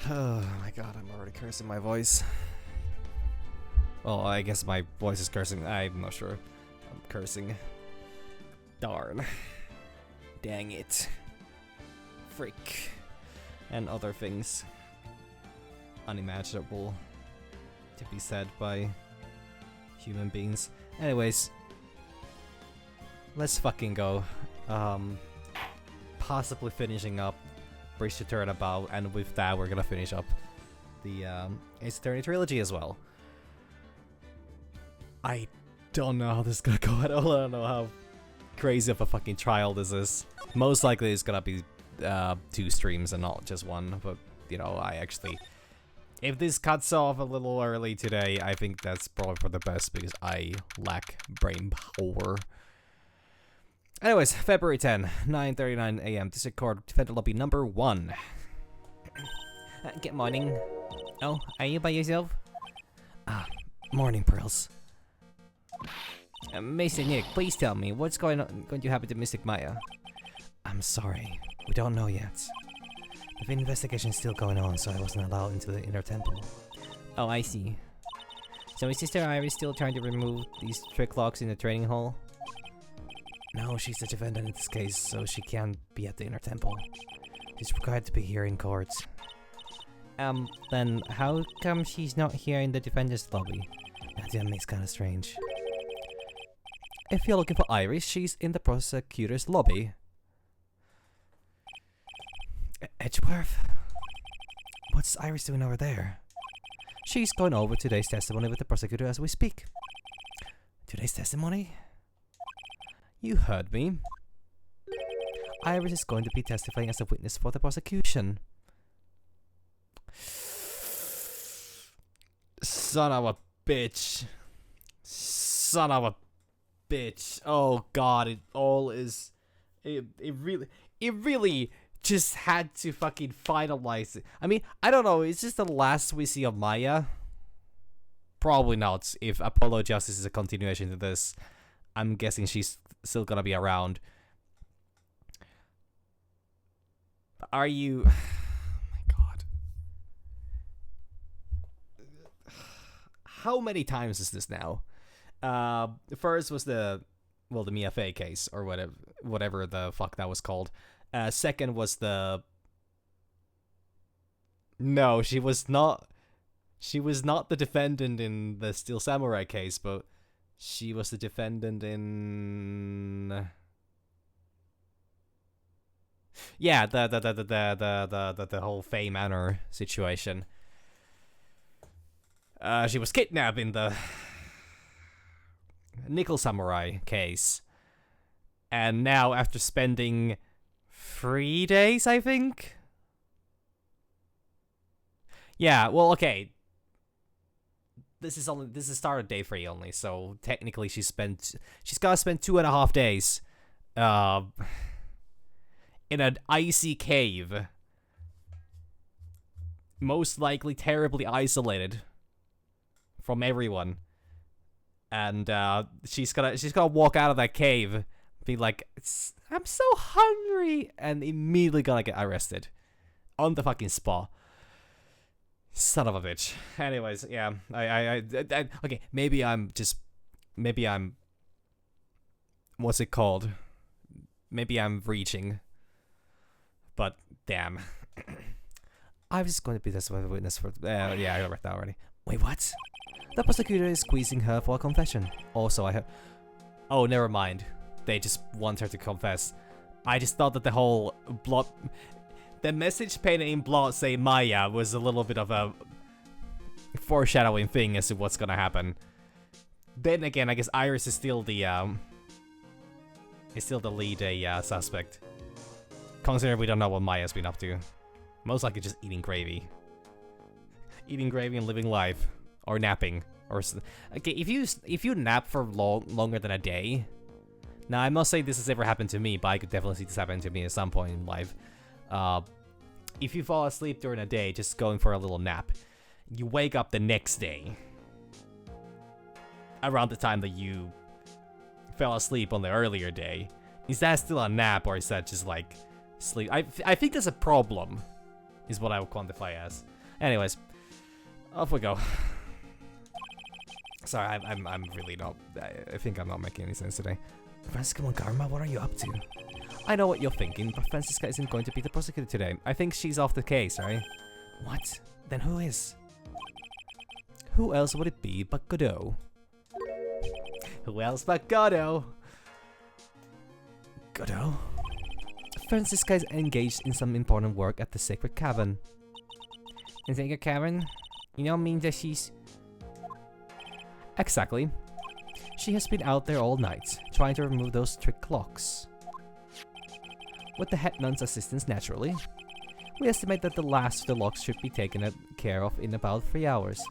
Oh my god, I'm already cursing my voice. Well, I guess my voice is cursing. I'm not sure. I'm cursing. Darn. Dang it. Frick. And other things. Unimaginable to be said by human beings. Anyways. Let's fucking go. Possibly finishing up Bridge to Turnabout, and with that we're gonna finish up the Attorney Trilogy as well. I don't know how this is gonna go at all. I don't know how crazy of a fucking trial this is. Most likely it's gonna be 2 streams and not just one, but you know, I actually, if this cuts off a little early today, I think that's probably for the best because I lack brain power. Anyways, February 10, 9:39 a.m. This is record Defender Lobby number 1. Good morning. Oh, are you by yourself? Ah, morning, Pearls. Mr. Nick, please tell me what's going to happen to Mystic Maya. I'm sorry, we don't know yet. The investigation is still going on, so I wasn't allowed into the inner temple. Oh, I see. So is Sister Iris still trying to remove these trick locks in the training hall? No, she's the defendant in this case, so she can't be at the inner temple. She's required to be here in court. Then how come she's not here in the defendant's lobby? That makes kinda strange. If you're looking for Iris, she's in the prosecutor's lobby. Edgeworth? What's Iris doing over there? She's going over today's testimony with the prosecutor as we speak. Today's testimony? You heard me. Iris is going to be testifying as a witness for the prosecution. Son of a bitch. Son of a bitch. Oh god, it all is... It really just had to fucking finalize it. I mean, I don't know, is this the last we see of Maya? Probably not. If Apollo Justice is a continuation to this, I'm guessing she's still gonna be around. Are you... Oh my god. How many times is this now? The first was the Mia Fey case, or whatever the fuck that was called. Second was the... No, she was not the defendant in the Steel Samurai case, but she was the defendant in... Yeah, the whole Faye Manor situation. She was kidnapped in the Nickel Samurai case. And now, after spending 3 days, I think? Yeah, well, okay. This is start of day 3 only, so technically she's gotta spend 2.5 days in an icy cave, most likely terribly isolated from everyone, and she's gonna walk out of that cave, be like, I'm so hungry, and immediately gonna get arrested on the fucking spot. Son of a bitch. Anyways, yeah, I okay, maybe I'm what's it called? Maybe I'm reaching. But damn. I was going to be this witness for yeah, I read that already. Wait, what? The prosecutor is squeezing her for a confession. Also, I have... Oh, never mind. They just want her to confess. I just thought that the whole blood... The message painted in blood saying Maya was a little bit of a foreshadowing thing as to what's gonna happen. Then again, I guess Iris is still the lead suspect. Considering we don't know what Maya's been up to. Most likely just eating gravy. Eating gravy and living life. Or napping. Or okay, if you nap for longer than a day... Now, I must say this has never happened to me, but I could definitely see this happen to me at some point in life. If you fall asleep during a day, just going for a little nap, you wake up the next day. Around the time that you fell asleep on the earlier day. Is that still a nap, or is that just like... sleep? I think that's a problem, is what I would quantify as. Anyways, off we go. Sorry, I'm really not. I think I'm not making any sense today. Francisca Monkarma, what are you up to? I know what you're thinking, but Francisca isn't going to be the prosecutor today. I think she's off the case, right? What? Then who is? Who else would it be but Godot? Who else but Godot? Godot? Francisca is engaged in some important work at the Sacred Cavern. The Sacred Cavern? You don't mean that she's... Exactly. She has been out there all night, trying to remove those trick locks. With the head nun's assistance, naturally. We estimate that the last of the locks should be taken care of in about 3 hours.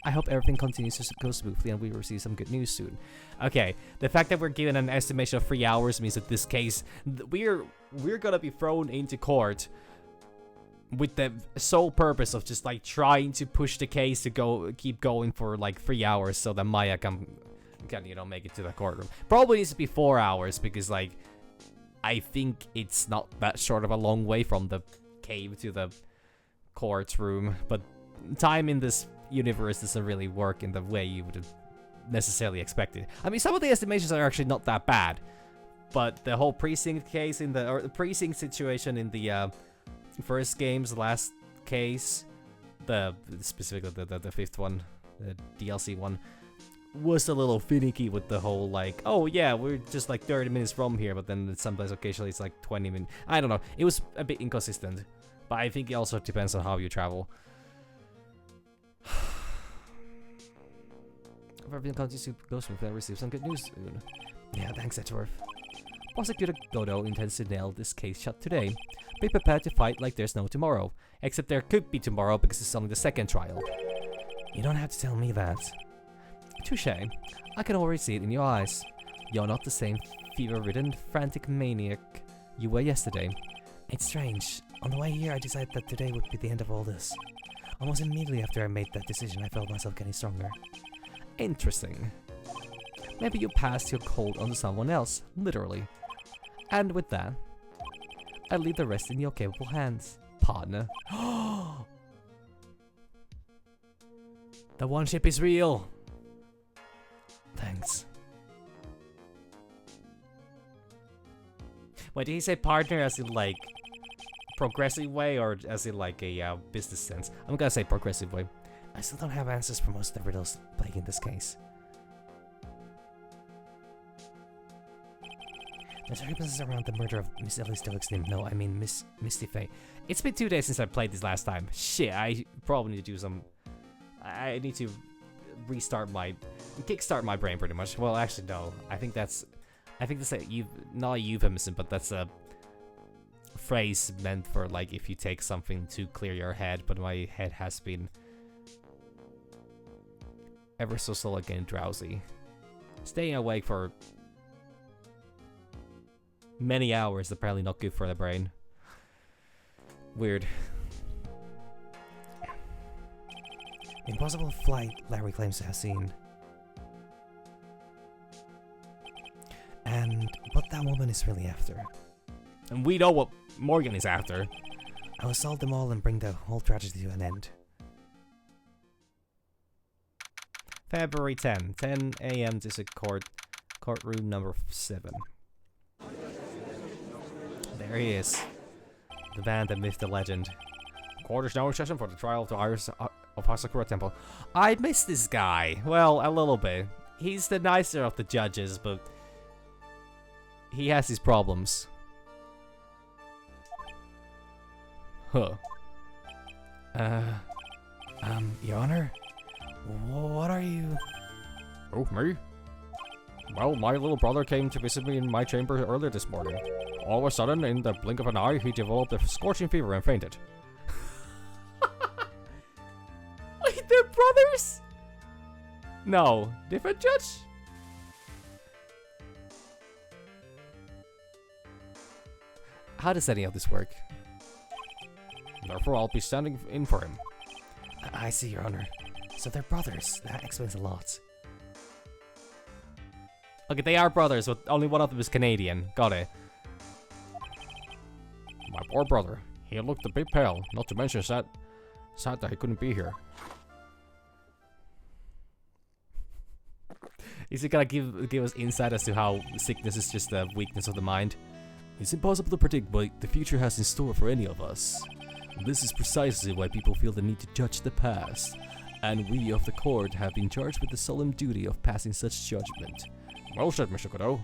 I hope everything continues to go smoothly and we receive some good news soon. Okay, the fact that we're given an estimation of 3 hours means that this case, we're gonna be thrown into court with the sole purpose of just like trying to push the case to keep going for like 3 hours so that Maya can you know, make it to the courtroom. Probably needs to be 4 hours because like I think it's not that short of a long way from the cave to the courtroom, but time in this universe doesn't really work in the way you would have necessarily expected. I mean, some of the estimations are actually not that bad, but the whole precinct case or the precinct situation in the first game's last case, specifically the fifth one, the DLC one, was a little finicky with the whole like, oh yeah, we're just like 30 minutes from here, but then someplace occasionally it's like 20 minutes. I don't know. It was a bit inconsistent, but I think it also depends on how you travel. If everything continues to go smoothly, I'll receive some good news soon. Yeah, thanks, Edgeworth. Prosecutor Godot intends to nail this case shut today. Be prepared to fight like there's no tomorrow. Except there could be tomorrow because it's only the second trial. You don't have to tell me that. Touché. I can already see it in your eyes. You're not the same fever-ridden, frantic maniac you were yesterday. It's strange. On the way here, I decided that today would be the end of all this. Almost immediately after I made that decision, I felt myself getting stronger. Interesting. Maybe you passed your cold on to someone else, literally. And with that, I leave the rest in your capable hands, partner. The one ship is real! Thanks. Wait, did he say partner as in like progressive way or as in like a business sense? I'm gonna say progressive way. I still don't have answers for most of the riddles plaguing this case. The circumstances around the murder of Miss Ellie's Stoic's name. No, I mean Miss Misty Faye. It's been 2 days since I played this last time. Shit, I probably need to do some... I need to kickstart my brain pretty much. Well, actually, no. I think that's not a euphemism, but that's a phrase meant for like if you take something to clear your head, but my head has been ever so slowly getting drowsy. Staying awake for many hours is apparently not good for the brain. Weird. Impossible flight Larry claims to have seen. And what that woman is really after. And we know what Morgan is after. I will solve them all and bring the whole tragedy to an end. February 10, 10 a.m. District Court, courtroom number 7. There he is. The man, the myth, the legend. Court is now in session for the trial of the of Hasakura Temple. I miss this guy. Well, a little bit. He's the nicer of the judges, but he has his problems. Huh. Your Honor? What are you... Oh, me? Well, my little brother came to visit me in my chamber earlier this morning. All of a sudden, in the blink of an eye, he developed a scorching fever and fainted. Wait, they're brothers? No, different judge? How does any of this work? Therefore, I'll be standing in for him. I see, Your Honor. So they're brothers. That explains a lot. Okay, they are brothers, but only one of them is Canadian. Got it. My poor brother. He looked a bit pale, not to mention that Sad that he couldn't be here. Is he gonna give us insight as to how sickness is just a weakness of the mind? It's impossible to predict what the future has in store for any of us. This is precisely why people feel the need to judge the past, and we of the court have been charged with the solemn duty of passing such judgment. Well said, Mr. Godot.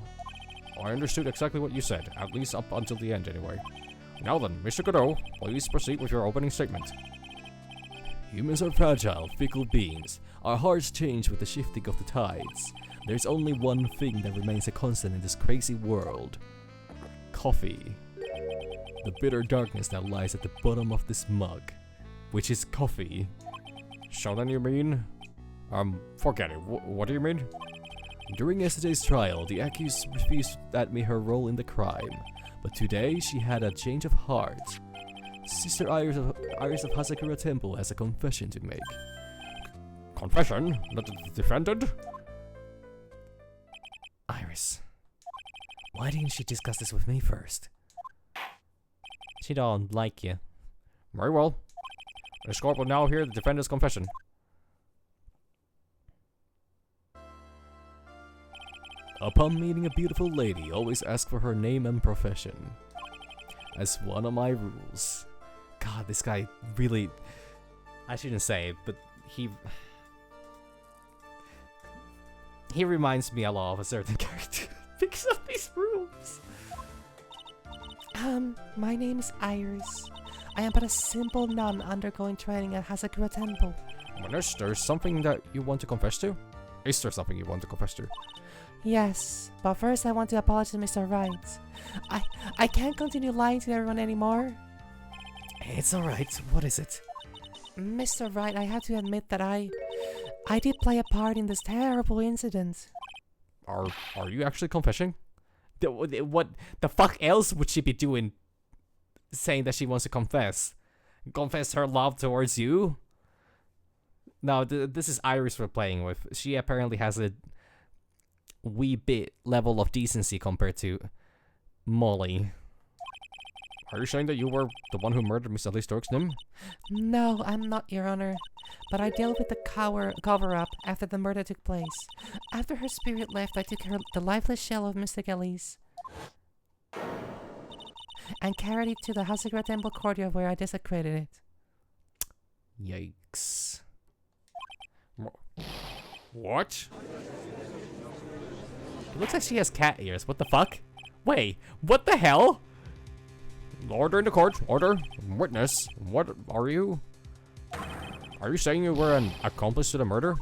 I understood exactly what you said, at least up until the end anyway. Now then, Mr. Godot, please proceed with your opening statement. Humans are fragile, fickle beings. Our hearts change with the shifting of the tides. There's only one thing that remains a constant in this crazy world. Coffee. The bitter darkness that lies at the bottom of this mug. Which is coffee. So then you mean... forget it. What do you mean? During yesterday's trial, the accused refused to admit her role in the crime. But today, she had a change of heart. Sister Iris of Hasakura Temple has a confession to make. Confession? That the defendant? Iris, why didn't she discuss this with me first? She don't like you. Very well. The court will now hear the defendant's confession. Upon meeting a beautiful lady, always ask for her name and profession. As one of my rules. God, this guy really... I shouldn't say it, but he reminds me a lot of a certain character because of these rules. My name is Iris. I am but a simple nun undergoing training at Hasakura Temple. Is there something that you want to confess to? Is there something you want to confess to? Yes, but first I want to apologize to Mr. Wright. I can't continue lying to everyone anymore. It's alright, what is it? Mr. Wright, I have to admit that I did play a part in this terrible incident. Are you actually confessing? What the fuck else would she be doing saying that she wants to confess? Confess her love towards you? No, this is Iris we're playing with. She apparently has a wee bit level of decency compared to Molly. Are you saying that you were the one who murdered Miss Ellie Storksnim? No, I'm not, Your Honor. But I dealt with the cover-up after the murder took place. After her spirit left, I took the lifeless shell of Mr. Elise and carried it to the Hasakura Temple courtyard where I desecrated it. Yikes. What? It looks like she has cat ears. What the fuck? Wait, what the hell? Order in the court. Order. Witness. What are you? Are you saying you were an accomplice to the murder?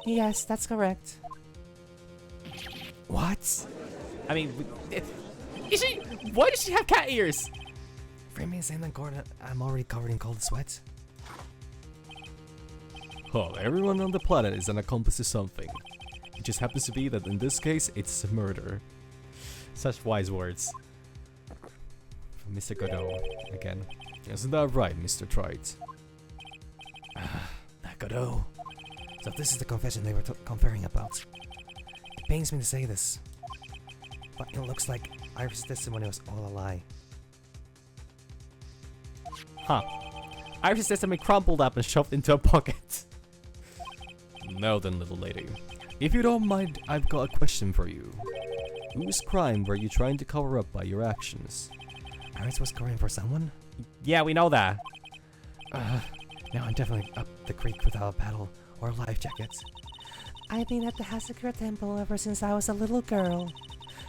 Yes, that's correct. What? I mean, is she? Why does she have cat ears? For me, saying that Gordon, I'm already covered in cold sweat. Oh, everyone on the planet is an accomplice to something. It just happens to be that in this case, it's a murder. Such wise words. From Mr. Godot, again. Isn't that right, Mr. Wright? Godot. So this is the confession they were conferring about. It pains me to say this, but it looks like Iris' testimony was all a lie. Huh. Iris' testimony crumpled up and shoved into a pocket. Now then, little lady. If you don't mind, I've got a question for you. Whose crime were you trying to cover up by your actions? Iris was covering for someone? Yeah, we know that. Now I'm definitely up the creek without a paddle or a life jacket. I've been at the Hasakura Temple ever since I was a little girl.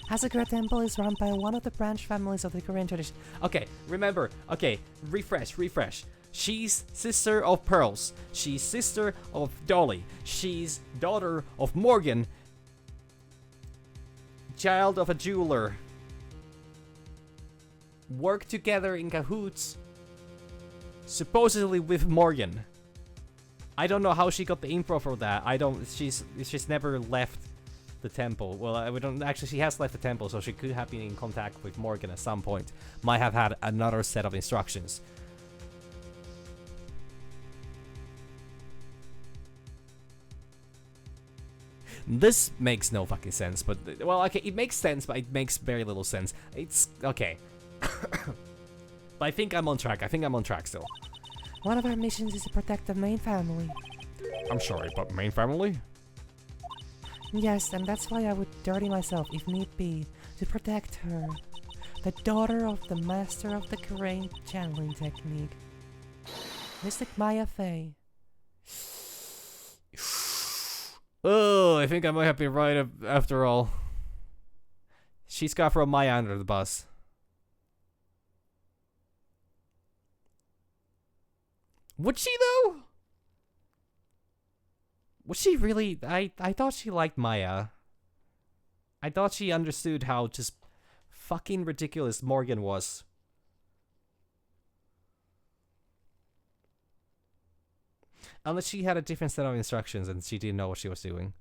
Hasakura Temple is run by one of the branch families of the Korean tradition. Okay, remember. Okay, refresh. She's sister of Pearls. She's sister of Dolly. She's daughter of Morgan. Child of a jeweler. Work together in cahoots. Supposedly with Morgan. I don't know how she got the info for that. She's never left the temple. Well, we don't actually. She has left the temple, so she could have been in contact with Morgan at some point. Might have had another set of instructions. This makes no fucking sense, but well, okay, it makes sense, but it makes very little sense. It's okay. But I think I'm on track. I think I'm on track still. One of our missions is to protect the main family. I'm sorry, but main family? Yes, and that's why I would dirty myself, if need be, to protect her. The daughter of the master of the Crane channeling technique. Mystic Maya Fey. Oh, I think I might have been right after all. She's got to throw Maya under the bus. Would she though? Was she really? I thought she liked Maya. I thought she understood how just fucking ridiculous Morgan was. Unless she had a different set of instructions and she didn't know what she was doing.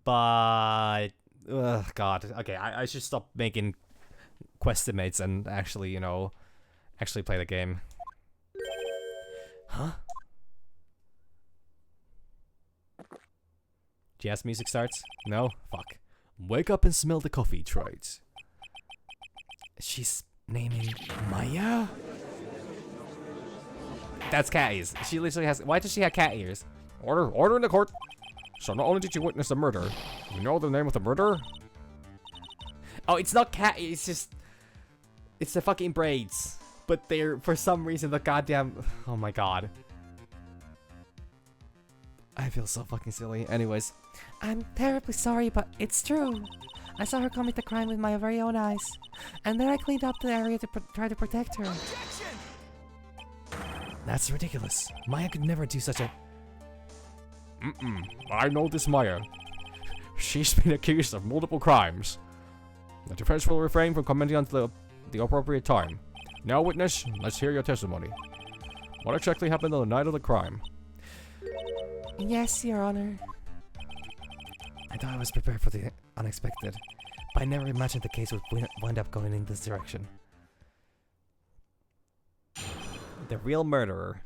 But... God. Okay, I should stop making questimates and actually, you know, actually play the game. Huh? Jazz music starts? No? Fuck. Wake up and smell the coffee, Wright. She's naming Maya? That's cat ears. She literally has... Why does she have cat ears? Order in the court. So not only did you witness the murder, you know the name of the murderer? Oh, it's not cat ears, it's just... It's the fucking braids. But they're, for some reason, the goddamn... Oh my god. I feel so fucking silly. Anyways. I'm terribly sorry, but it's true. I saw her commit the crime with my very own eyes. And then I cleaned up the area to try to protect her. That's ridiculous. Maya could never do such a... I know this Maya. She's been accused of multiple crimes. The defense will refrain from commenting until the appropriate time. Now, witness, let's hear your testimony. What exactly happened on the night of the crime? Yes, Your Honor. I thought I was prepared for the unexpected, but I never imagined the case would wind up going in this direction. The real murderer.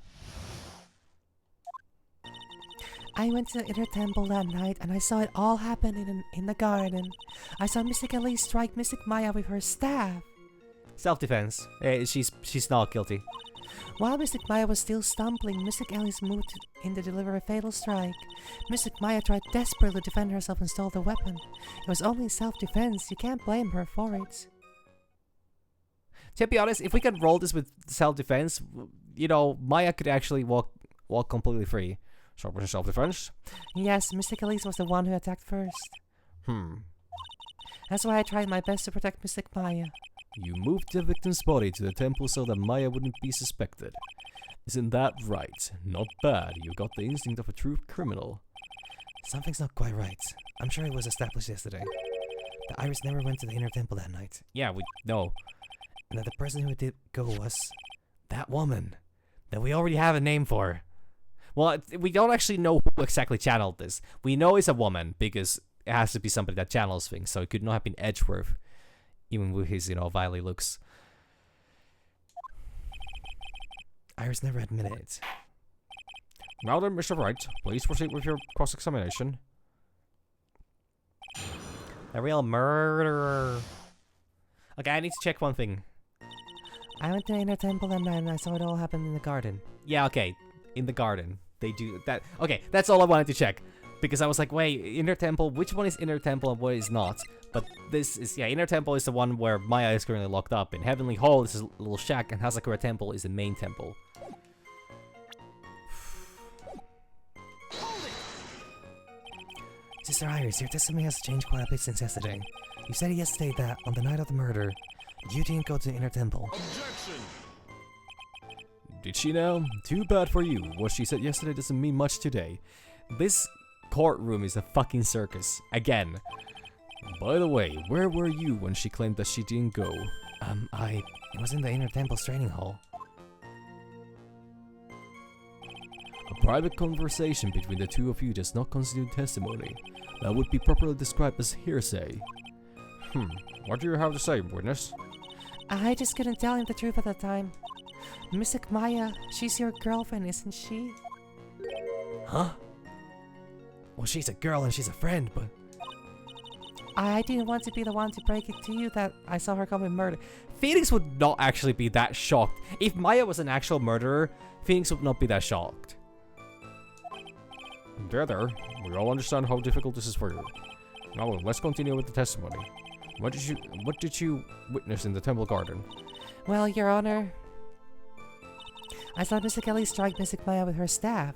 I went to the inner temple that night and I saw it all happen in the garden. I saw Mystic Elise strike Mystic Maya with her staff. Self-defense. She's not guilty. While Mystic Maya was still stumbling, Mystic Elise moved in to deliver a fatal strike. Mystic Maya tried desperately to defend herself and stole the weapon. It was only self-defense. You can't blame her for it. To be honest, if we could roll this with self-defense, you know, Maya could actually walk completely free. So it was self-defense? Yes, Mystic Elise was the one who attacked first. That's why I tried my best to protect Mystic Maya. You moved the victim's body to the temple so that Maya wouldn't be suspected. Isn't that right? Not bad. You got the instinct of a true criminal. Something's not quite right. I'm sure it was established yesterday. The Iris never went to the inner temple that night. Yeah, we know. And that the person who did go was that woman that we already have a name for. Well, we don't actually know who exactly channeled this. We know it's a woman because it has to be somebody that channels things, so it could not have been Edgeworth, even with his, you know, vilely looks. Iris never admitted it. Now then, Mr. Wright, please proceed with your cross-examination. A real murderer. Okay, I need to check one thing. I went to the inner temple that night and I saw it all happen in the garden. Yeah, okay. In the garden. They do that. Okay, that's all I wanted to check. Because I was like, wait, inner temple, which one is inner temple and what is not? But this is, yeah, inner temple is the one where Maya is currently locked up. In Heavenly Hall is a little shack, and Hazakura Temple is the main temple. Sister Iris, your testimony has changed quite a bit since yesterday. You said yesterday that, on the night of the murder, you didn't go to the inner temple. Objection! Did she now? Too bad for you. What she said yesterday doesn't mean much today. This courtroom is a fucking circus. Again. By the way, where were you when she claimed that she didn't go? It was in the inner temple's training hall. A private conversation between the two of you does not constitute testimony. That would be properly described as hearsay. What do you have to say, witness? I just couldn't tell him the truth at the time. Mystic Maya, she's your girlfriend, isn't she? Huh? Well, she's a girl and she's a friend, but... I didn't want to be the one to break it to you that I saw her commit murder. Phoenix would not actually be that shocked. If Maya was an actual murderer, Phoenix would not be that shocked. There. We all understand how difficult this is for you. Now let's continue with the testimony. What did you witness in the temple garden? Well, Your Honor, I saw Mr. Kelly strike Mr. Maya with her staff.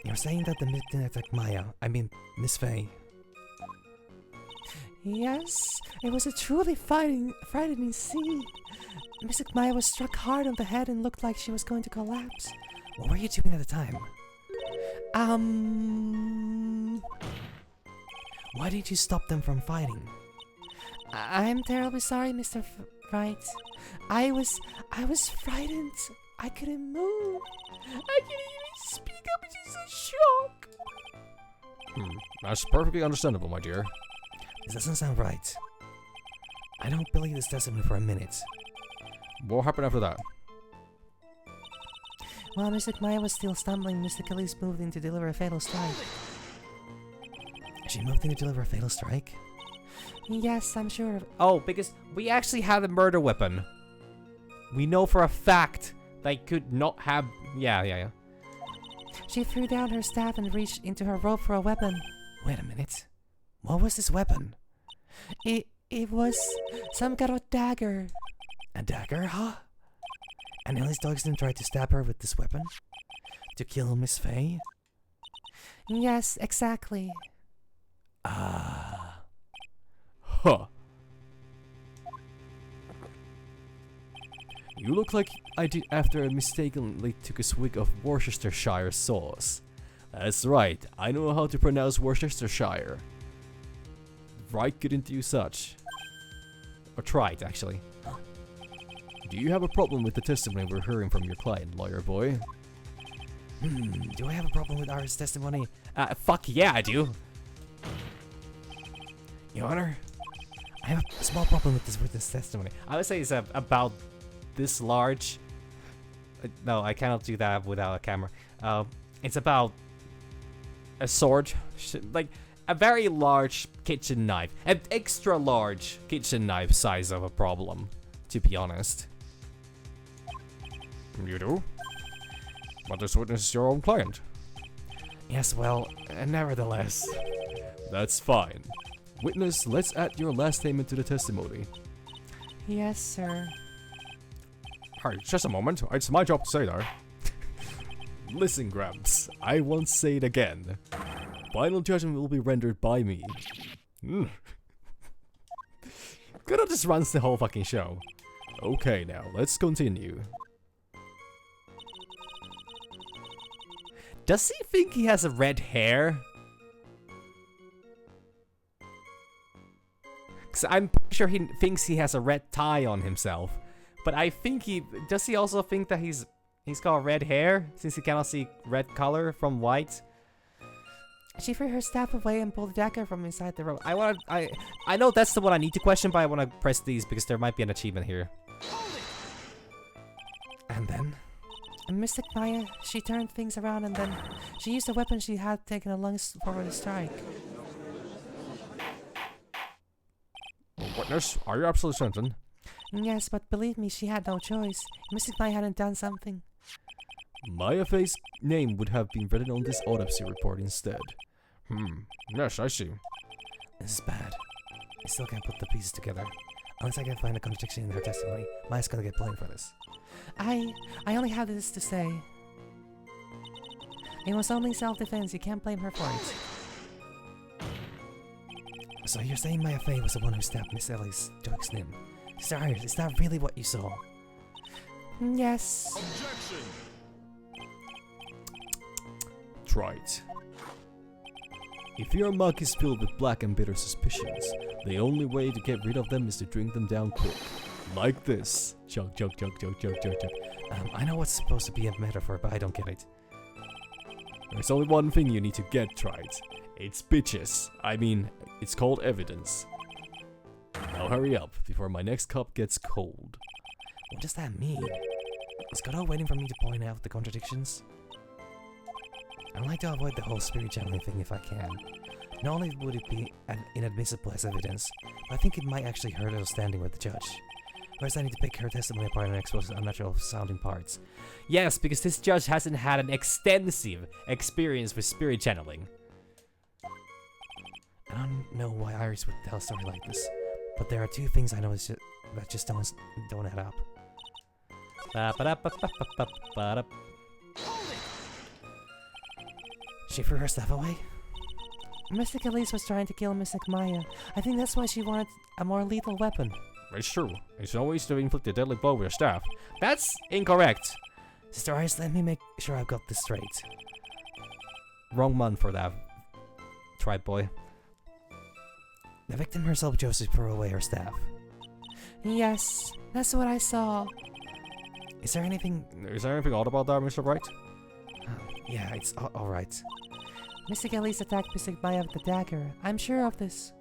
You're saying that the myth didn't attack Maya. I mean, Miss Faye. Yes, it was a truly frightening scene. Mr. Maya was struck hard on the head and looked like she was going to collapse. What were you doing at the time? Why did you stop them from fighting? I'm terribly sorry, Mr. Wright. I was frightened. I couldn't move. I couldn't even speak up. It's just a shock. That's perfectly understandable, my dear. This doesn't sound right. I don't believe this testimony for a minute. What happened after that? While Mr. Maya was still stumbling, Mr. Kelly's moved in to deliver a fatal strike. She moved in to deliver a fatal strike? Yes, I'm sure of it. Oh, because we actually had a murder weapon. We know for a fact they could not have... Yeah. She threw down her staff and reached into her robe for a weapon. Wait a minute. What was this weapon? It was some kind of dagger. A dagger, huh? And Ellie's Dogston tried to stab her with this weapon? To kill Miss Faye? Yes, exactly. Ah. Huh. You look like I did after I mistakenly took a swig of Worcestershire sauce. That's right, I know how to pronounce Worcestershire. Wright couldn't do such. Or tried, actually. Do you have a problem with the testimony we're hearing from your client, lawyer boy? Do I have a problem with Ara's testimony? Fuck yeah, I do. Your Honor, I have a small problem with this witness testimony. I would say it's about this large. No, I cannot do that without a camera. It's about a sword, like a very large kitchen knife, an extra large kitchen knife size of a problem, to be honest. You do? But this witness is your own client. Yes, well, nevertheless. That's fine. Witness, let's add your last statement to the testimony. Yes, sir. Hey, just a moment. It's my job to say that. Listen, Gramps. I won't say it again. Final judgment will be rendered by me. Good, just runs the whole fucking show. Okay, now, let's continue. Does he think he has a red hair? Cause I'm pretty sure he thinks he has a red tie on himself. But I think does he also think that he's got red hair since he cannot see red color from white? She threw her staff away and pulled the dagger from inside the robe. I know that's the one I need to question, but I want to press these because there might be an achievement here. And then? And Mr. Maya, she turned things around and then she used a weapon she had taken along for the strike. Witness, are you absolutely certain? Yes, but believe me, she had no choice. Mr. Maya hadn't done something. Maya Faye's name would have been written on this autopsy report instead. Yes, I see. This is bad. I still can't put the pieces together. Unless I can find a contradiction in her testimony, Maya's gonna get blamed for this. I only have this to say. It was only self-defense. You can't blame her for it. So you're saying Maya Faye was the one who stabbed Miss Ellie's Dogston? Mr. Ayers, is that really what you saw? Yes. Objection! Right. If your mug is filled with black and bitter suspicions, the only way to get rid of them is to drink them down quick. Like this. Chug, chug, chug, chug, chug, chug, chug. I know what's supposed to be a metaphor, but I don't get it. There's only one thing you need to get right. It's bitches. I mean, it's called evidence. Now hurry up, before my next cup gets cold. What does that mean? Is Godot waiting for me to point out the contradictions? I'd like to avoid the whole spirit channeling thing if I can. Not only would it be inadmissible as evidence, but I think it might actually hurt her standing with the judge. First, I need to pick her testimony apart and expose unnatural sounding parts. Yes, because this judge hasn't had an extensive experience with spirit channeling. I don't know why Iris would tell a story like this, but there are two things I know that just don't add up. She threw her stuff away? Mystic Elise was trying to kill Mystic Maya. I think that's why she wanted a more lethal weapon. It's true. It's no ways to inflict a deadly blow with a staff. That's incorrect. Sister Iris, let me make sure I've got this straight. Wrong month for that, tribe boy. The victim herself chose to throw away her staff. Yes, that's what I saw. Is there anything odd about that, Mr. Wright? Yeah, it's alright. Mystic Elise attacked Mystic Maya with the dagger. I'm sure of this.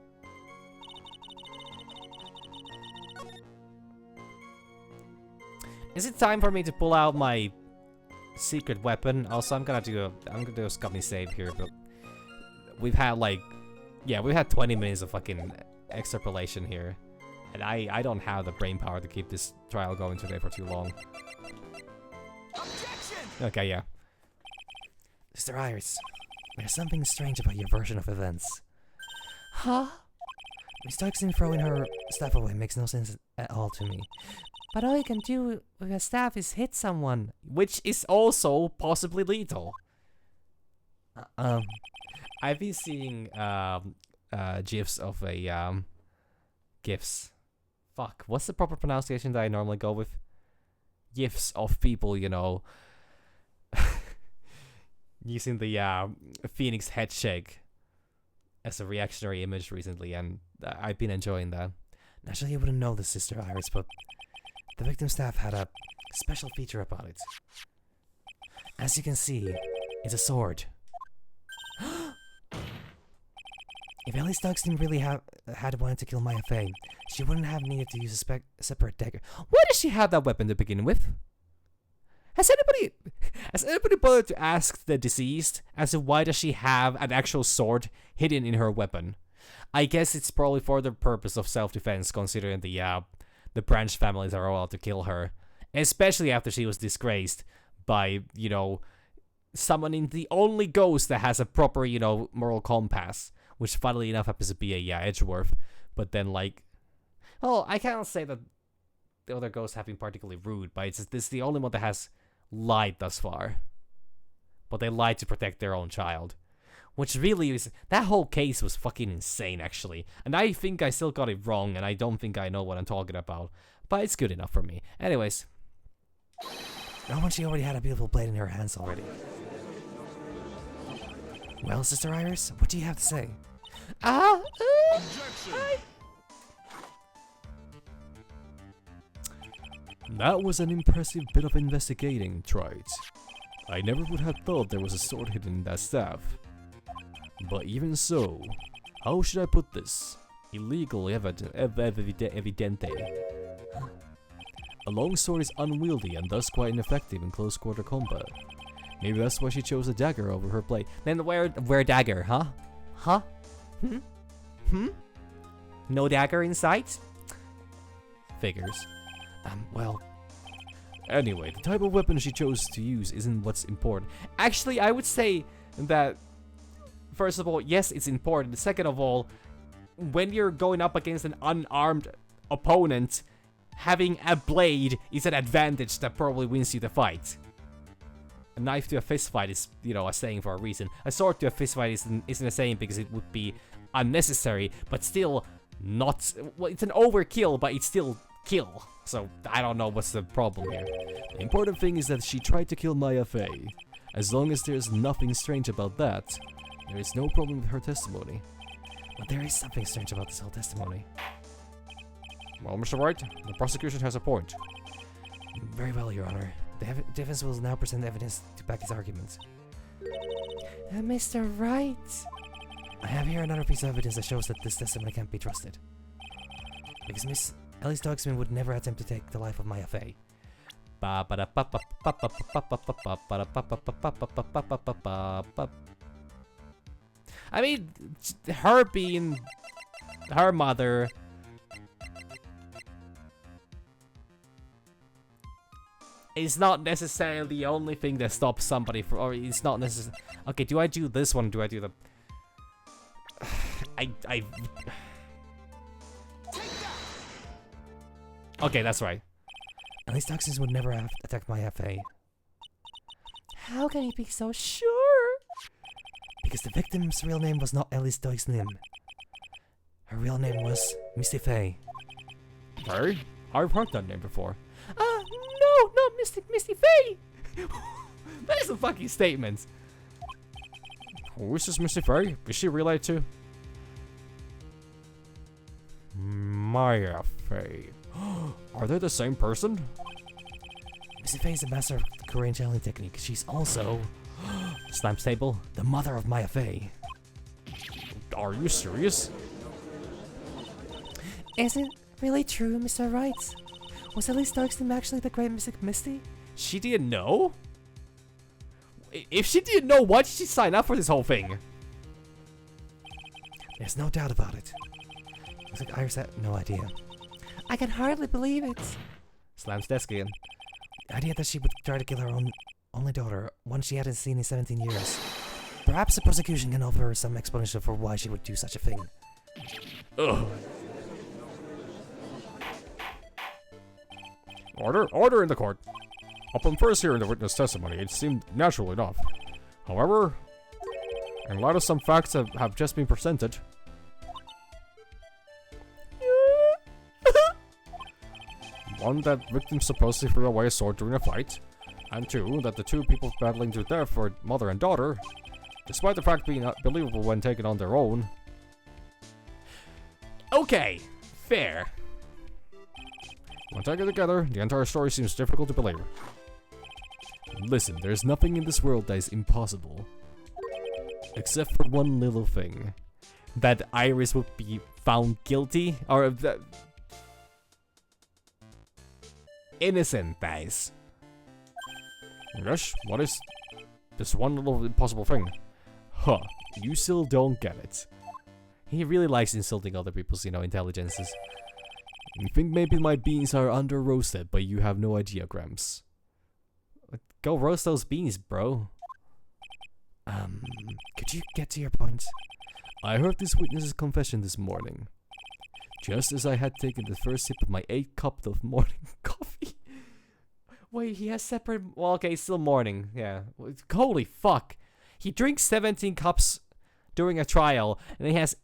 Is it time for me to pull out my secret weapon? Also, I'm gonna do a scummy save here, but we've had we've had 20 minutes of fucking extrapolation here, and I don't have the brain power to keep this trial going today for too long. Objection! Okay, yeah. Sister Iris, there's something strange about your version of events. Huh? Miss Tuxton throwing her staff away makes no sense at all to me. But all you can do with a staff is hit someone. Which is also possibly lethal. I've been seeing gifs of a gifs. Fuck, what's the proper pronunciation that I normally go with? Gifs of people, you know, using the Phoenix head shake as a reactionary image recently, and I've been enjoying that. Naturally, you wouldn't know this, Sister Iris, but the victim's staff had a special feature about it. As you can see, it's a sword. If Elise Tuxton really had wanted to kill Maya Fey, she wouldn't have needed to use a separate dagger. Why does she have that weapon to begin with? Has anybody bothered to ask the deceased as to why does she have an actual sword hidden in her weapon? I guess it's probably for the purpose of self-defense, considering the Branch families are allowed to kill her, especially after she was disgraced by, you know, summoning the only ghost that has a proper, you know, moral compass, which funnily enough happens to be a Edgeworth. But then, like, well, I can't say that the other ghosts have been particularly rude, but this is the only one that has lied thus far. But they lied to protect their own child. Which really is... That whole case was fucking insane, actually. And I think I still got it wrong, and I don't think I know what I'm talking about. But it's good enough for me. Anyways. Not when she already had a beautiful blade in her hands already. Well, Sister Iris, what do you have to say? That was an impressive bit of investigating, Wright. I never would have thought there was a sword hidden in that staff. But even so, how should I put this? Illegal evidente. A long sword is unwieldy and thus quite ineffective in close quarter combat. Maybe that's why she chose a dagger over her blade. Then wear dagger, huh? Huh? No dagger in sight? Figures. Well... Anyway, the type of weapon she chose to use isn't what's important. Actually, I would say that, first of all, yes, it's important. Second of all, when you're going up against an unarmed opponent, having a blade is an advantage that probably wins you the fight. A knife to a fist fight is, you know, a saying for a reason. A sword to a fist fight isn't a saying because it would be unnecessary, but still not... Well, it's an overkill, but it's still kill. So, I don't know what's the problem here. The important thing is that she tried to kill Maya Fey. As long as there's nothing strange about that, there is no problem with her testimony. But there is something strange about this whole testimony. Well, Mr. Wright, the prosecution has a point. Very well, Your Honor. The defense will now present evidence to back its arguments. Mr. Wright! I have here another piece of evidence that shows that this testimony can't be trusted. Because Miss Elise Dogsman would never attempt to take the life of Maya Fey. I mean, her being her mother. It's not necessarily the only thing that stops somebody from, or it's not necessarily. Okay, do I do this one? Do I do the? I. Okay, that's right. At least toxins would never have attacked my FA. How can you be so sure? Because the victim's real name was not Ellis Doixnim. Her real name was Misty Faye. Hey, I've heard that name before. No, not Misty Faye! That is a fucking statement. Who is this Misty Faye? Is she related to Maya Faye? Are they the same person? Misty Faye is a master of the Korean channeling technique. She's also Slam's table. the mother of Maya Faye. Are you serious? Is it really true, Mr. Wright? Was Elise Doixnim actually the great mystic Misty? She didn't know? If she didn't know, why did she sign up for this whole thing? There's no doubt about it. Looks like Iris had no idea. I can hardly believe it. Slam's desk again. The idea that she would try to kill her own only daughter, one she hadn't seen in 17 years. Perhaps the prosecution can offer some explanation for why she would do such a thing. Ugh. Order in the court. Upon first hearing the witness testimony, it seemed natural enough. However, in light of some facts that have just been presented, one, that victim supposedly threw away a sword during a fight, and two, that the two people battling to death were mother and daughter, despite the fact being believable when taken on their own. Okay, fair. When taken together, the entire story seems difficult to believe. Listen, there's nothing in this world that is impossible. Except for one little thing. That Iris would be found guilty? Or that... innocent, guys. Yes, what is this one little impossible thing? Huh, you still don't get it. He really likes insulting other people's, intelligences. You think maybe my beans are under roasted, but you have no idea, Gramps. Go roast those beans, bro. Could you get to your point? I heard this witness's confession this morning. Just as I had taken the first sip of my 8 cup of morning coffee. Wait, he has separate... Well, okay, it's still morning. Yeah. Holy fuck. He drinks 17 cups during a trial, and he has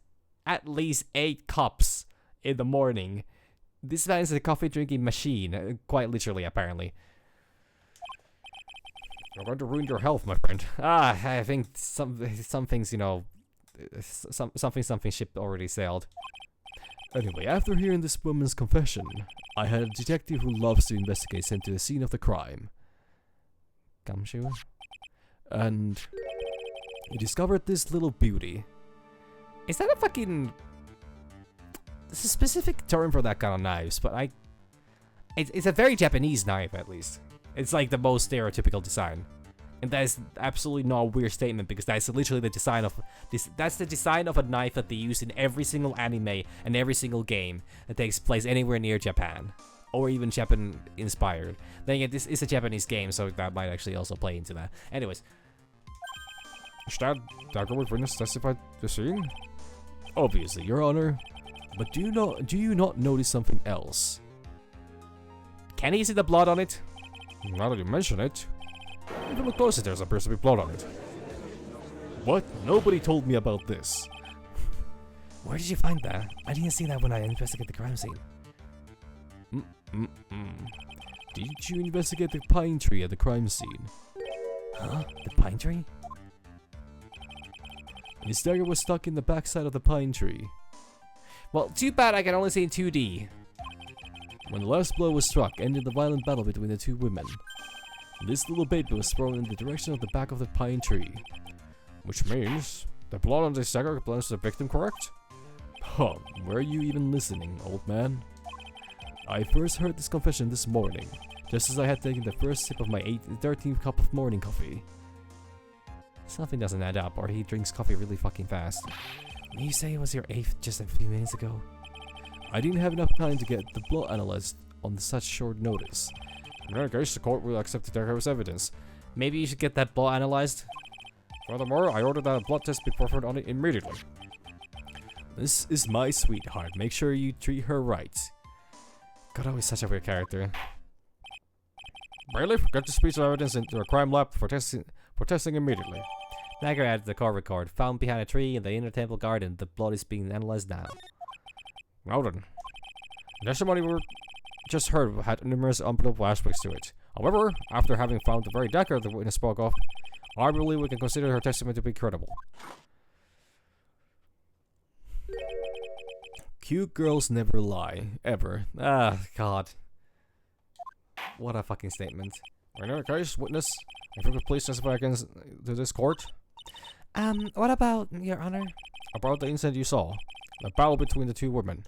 at least 8 cups in the morning. This man is a coffee drinking machine. Quite literally, apparently. You're going to ruin your health, my friend. I think some things, something ship already sailed. Anyway, after hearing this woman's confession, I had a detective who loves to investigate sent to the scene of the crime. Gumshoe? And he discovered this little beauty. Is that a fucking... There's a specific term for that kind of knives, but it's a very Japanese knife, at least. It's like the most stereotypical design. And that is absolutely not a weird statement, because that's literally the design of this. That's the design of a knife that they use in every single anime and every single game that takes place anywhere near Japan, or even Japan inspired. Then again, this is a Japanese game, so that might actually also play into that. Anyways, Is that dagger with witness testified the scene? Obviously, Your Honor. But do you not notice something else? can he see the blood on it? Now that you mention it, if you look closer, there's appears to be blood on it. What? Nobody told me about this. Where did you find that? I didn't see that when I investigated the crime scene. Did you investigate the pine tree at the crime scene? Huh? The pine tree? His dagger was stuck in the backside of the pine tree. Well, too bad I can only see in 2D. When the last blow was struck, ended the violent battle between the two women. This little baby was thrown in the direction of the back of the pine tree. Which means the blood on this dagger belongs to the victim, correct? Huh, were you even listening, old man? I first heard this confession this morning, just as I had taken the first sip of my 13th cup of morning coffee. Something doesn't add up, or he drinks coffee really fucking fast. You say it was your 8th just a few minutes ago? I didn't have enough time to get the blood analyzed on such short notice. In that case, the court will accept the dagger as evidence. Maybe you should get that blood analyzed? Furthermore, I ordered that a blood test be performed on it immediately. This is my sweetheart. Make sure you treat her right. God, always such a weird character. Bailiff, get this piece of evidence into a crime lab for testing immediately. Dagger added to the court record. Found behind a tree in the inner temple garden. The blood is being analyzed now. Now then. The testimony we just heard had numerous unpredictable aspects to it. However, after having found the very dagger the witness spoke of, I believe we can consider her testimony to be credible. Cute girls never lie, ever. Ah, God. What a fucking statement. In any case, witness, if you could please testify against to this court What about, Your Honor? about the incident you saw, the battle between the two women.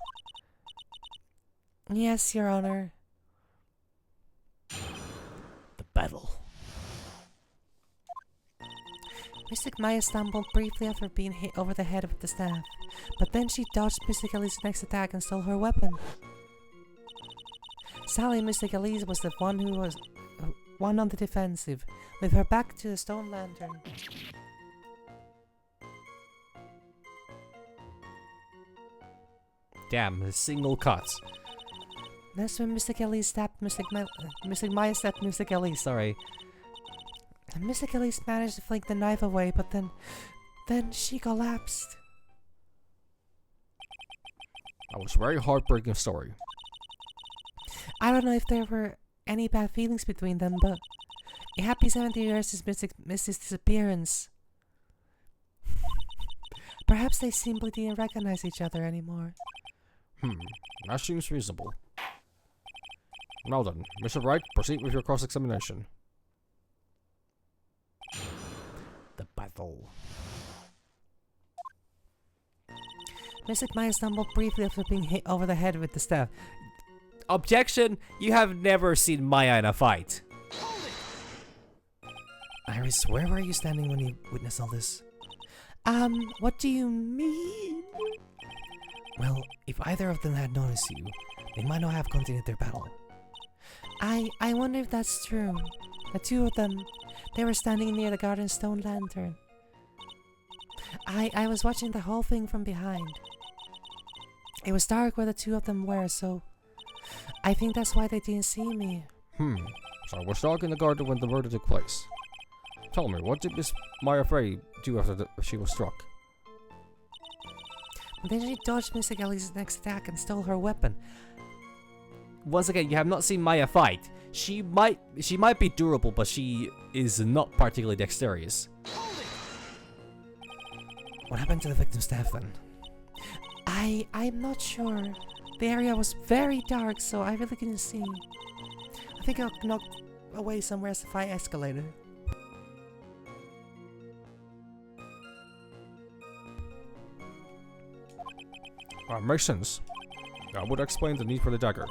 Yes, Your Honor. The battle. Mystic Maya stumbled briefly after being hit over the head with the staff, but then she dodged Mystic Elite's next attack and stole her weapon. Sally Mystic Elise was the one who was one on the defensive, with her back to the stone lantern. Damn, a single cut. That's when Mystic Elise stabbed Mystic Maya stabbed Mystic Elise, sorry. And Mystic Elise managed to fling the knife away, but then she collapsed. That was a very heartbreaking story. I don't know if there were any bad feelings between them, but a happy 70 years since Misty's disappearance. Perhaps they simply didn't recognize each other anymore. That seems reasonable. Now then, Mr. Wright, proceed with your cross-examination. The battle. Mystic Maya stumbled briefly after being hit over the head with the staff. Objection! You have never seen Maya in a fight. Iris, where were you standing when you witnessed all this? What do you mean? Well, if either of them had noticed you, they might not have continued their battle. I wonder if that's true. The two of them, they were standing near the garden stone lantern. I was watching the whole thing from behind. It was dark where the two of them were, so I think that's why they didn't see me. So I was dark in the garden when the murder took place. Tell me, what did Miss Maya Frey do after she was struck? Then she dodged Mystic Ellie's next attack and stole her weapon. Once again, you have not seen Maya fight. She might be durable, but she is not particularly dexterous. What happened to the victim's staff then? I'm not sure. The area was very dark, so I really couldn't see. I think I'll knock away somewhere as the fire escalator. Makes sense. That would explain the need for the dagger.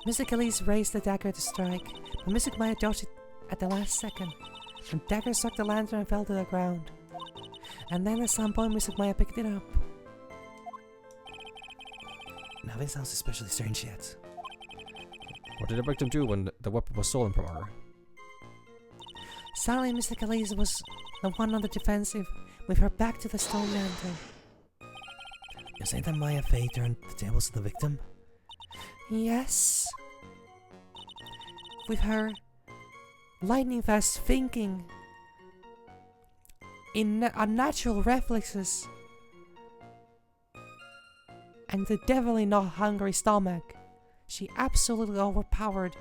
Mystic Elise raised the dagger to strike, but Mystic Maya dodged it at the last second. The dagger struck the lantern and fell to the ground. And then at some point Mystic Maya picked it up. Now this sounds especially strange yet. What did the victim do when the weapon was stolen from her? Sally Mystic Elise was the one on the defensive, with her back to the stone lantern. You say that Maya Fey turned the tables to the victim? Yes. With her lightning fast thinking, unnatural reflexes, and the definitely not hungry stomach, she absolutely overpowered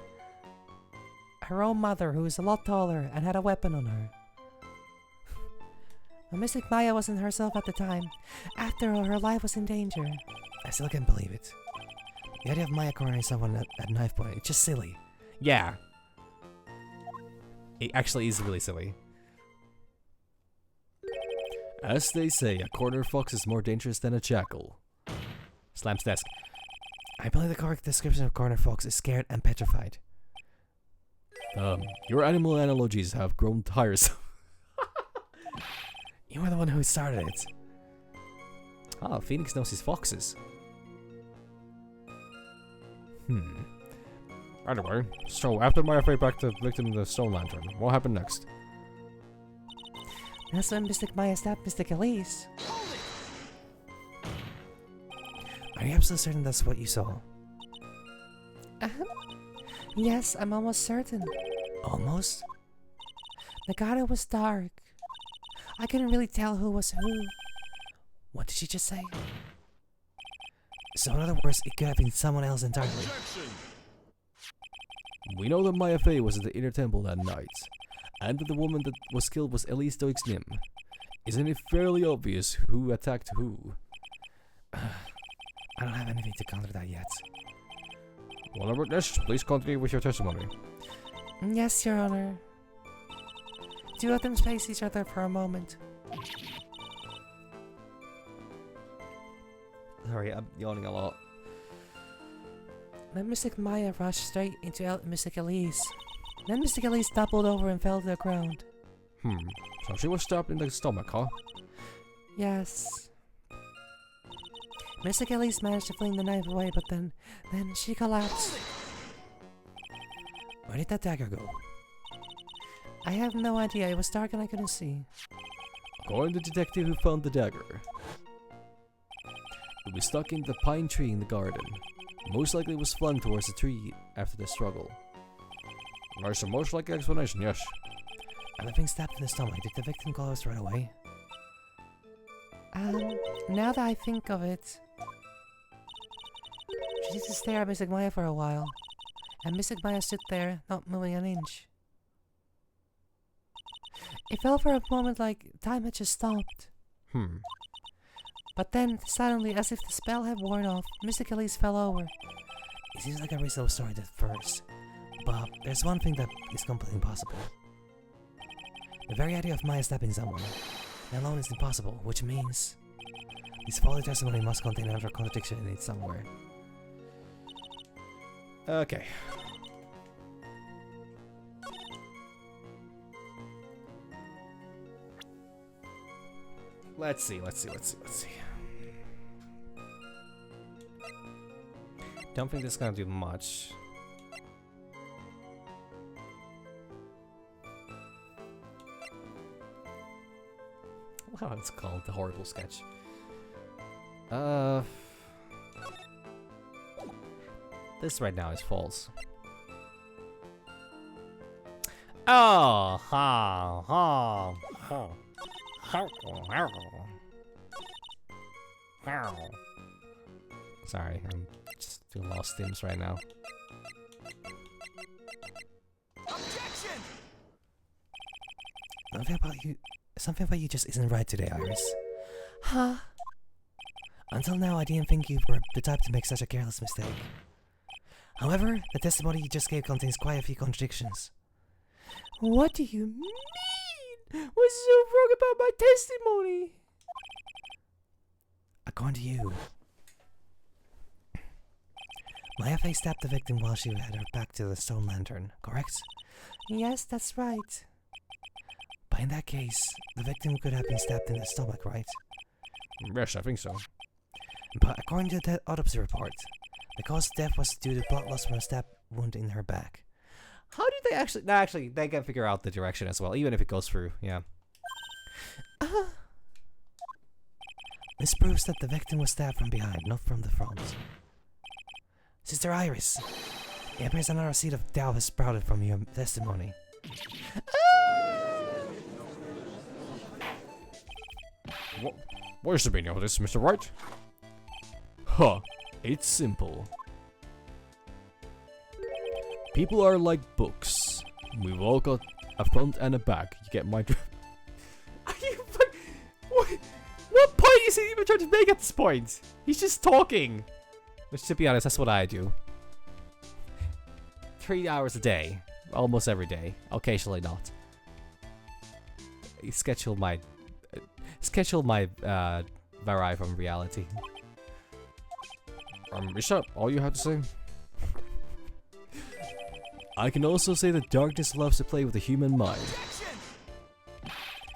her own mother, who was a lot taller and had a weapon on her. But Mystic Maya wasn't herself at the time. After all, her life was in danger. I still can't believe it. The idea of Maya cornering someone at knife point, it's just silly. Yeah. It actually is really silly. As they say, a corner fox is more dangerous than a jackal. Slams desk. I believe the correct description of corner fox is scared and petrified. Your animal analogies have grown tiresome. You were the one who started it. Oh, Phoenix knows his foxes. Anyway, so after my affair back to the victim of the stone lantern, what happened next? That's when Mystic Maya stabbed Mystic Elise. Are you absolutely certain that's what you saw? Yes, I'm almost certain. Almost? The garden was dark. I couldn't really tell who was who. What did she just say? So in other words, it could have been someone else entirely. We know that Maya Fey was at the inner temple that night, and that the woman that was killed was Elise Doig's Nim. Isn't it fairly obvious who attacked who? I don't have anything to counter that yet. Well, witness, please continue with your testimony. Yes, Your Honor. Two of them face each other for a moment. Sorry, I'm yawning a lot. Then Mystic Maya rushed straight into Mystic Elise. Then Mystic Elise toppled over and fell to the ground. So she was stabbed in the stomach, huh? Yes. Mystic Elise managed to fling the knife away, but then she collapsed. Where did that dagger go? I have no idea. It was dark and I couldn't see. According to the detective who found the dagger, it was stuck in the pine tree in the garden. Most likely it was flung towards the tree after the struggle. Nice and most likely explanation, yes. And the thing stabbed in the stomach. Did the victim collapse right away? Now that I think of it, she used to stare at Mystic Maya for a while, and Mystic Maya stood there, not moving an inch. It felt for a moment like time had just stopped. But then, suddenly, as if the spell had worn off, Mystic Elise fell over. It seems like a reasonable story at first, but there's one thing that is completely impossible. The very idea of Maya stabbing someone alone is impossible, which means this folly testimony must contain another contradiction in it somewhere. Okay. Let's see. Don't think this is gonna do much. Wow, it's called the horrible sketch. This right now is false. Oh, ha, ha, ha. Sorry, I'm just doing a lot of stims right now. Objection! Something about you just isn't right today, Iris. Huh? Until now, I didn't think you were the type to make such a careless mistake. However, the testimony you just gave contains quite a few contradictions. What do you mean? What's so wrong about my testimony? According to you, Maya Fey stabbed the victim while she had her back to the stone lantern, correct? Yes, that's right. But in that case, the victim could have been stabbed in the stomach, right? Yes, I think so. But according to the autopsy report, the cause of death was due to blood loss from a stab wound in her back. How did they actually... No, actually, they can figure out the direction as well, even if it goes through, yeah. This proves that the victim was stabbed from behind, not from the front. Sister Iris, it appears another seed of doubt has sprouted from your testimony. What is the meaning of this, Mr. Wright? Huh, it's simple. People are like books. We've all got a front and a back. You get my drift. Are you... What point is he even trying to make at this point? He's just talking. Which, to be honest, that's what I do. 3 hours a day. Almost every day. Occasionally not. Schedule might vary from reality. Is that all you have to say? I can also say that darkness loves to play with the human mind. Objection!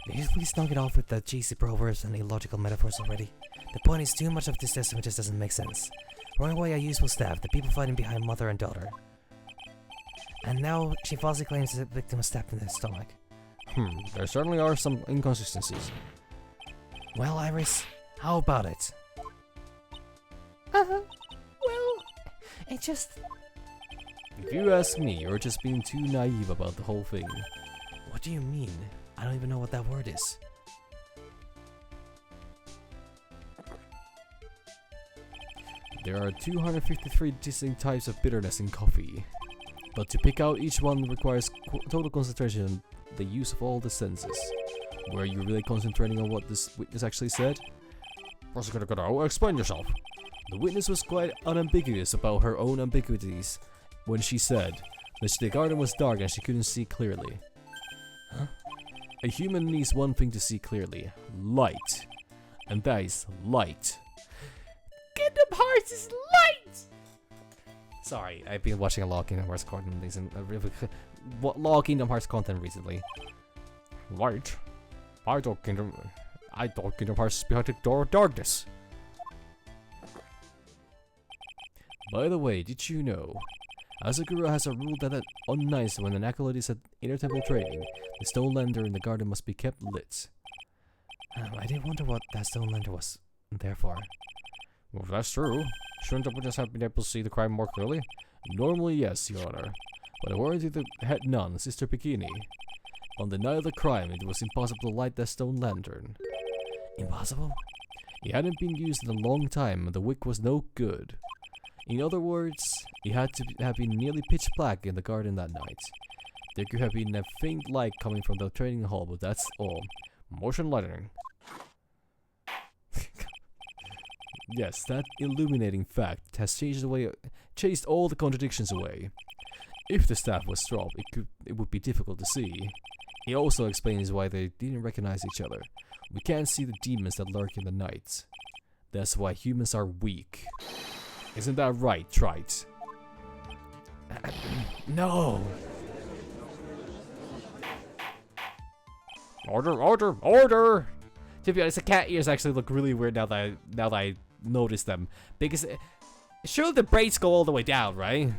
Can you please knock it off with the cheesy proverbs and illogical metaphors already? The point is, too much of this system just doesn't make sense. Run away a useful staff, the people fighting behind mother and daughter. And now she falsely claims the victim was stabbed in the stomach. There certainly are some inconsistencies. Well, Iris, how about it? Well, it just... If you ask me, you're just being too naive about the whole thing. What do you mean? I don't even know what that word is. There are 253 distinct types of bitterness in coffee. But to pick out each one requires total concentration and the use of all the senses. Were you really concentrating on what this witness actually said? Prosecutor, explain yourself. The witness was quite unambiguous about her own ambiguities when she said that the garden was dark and she couldn't see clearly. Huh? A human needs one thing to see clearly: light. And that is light. Kingdom Hearts is light! Sorry, I've been watching a lot of Kingdom Hearts content Kingdom Hearts content recently. Light? I thought Kingdom Hearts is behind the door of darkness. By the way, did you know? Asagura has a rule that on nights when an acolyte is at Inner Temple training, the stone lantern in the garden must be kept lit. I did wonder what that stone lantern was there for. Well, if that's true, shouldn't the witness have been able to see the crime more clearly? Normally, yes, Your Honor. But according to the head nun, Sister Bikini, on the night of the crime, it was impossible to light that stone lantern. Impossible? It hadn't been used in a long time, and the wick was no good. In other words, it had to have been nearly pitch black in the garden that night. There could have been a faint light coming from the training hall, but that's all. Motion lightning. Yes, that illuminating fact has chased all the contradictions away. If the staff was dropped, it would be difficult to see. He also explains why they didn't recognize each other. We can't see the demons that lurk in the night. That's why humans are weak. Isn't that right, Wright? No! Order! To be honest, the cat ears actually look really weird now that I notice them. Because surely the braids go all the way down, right?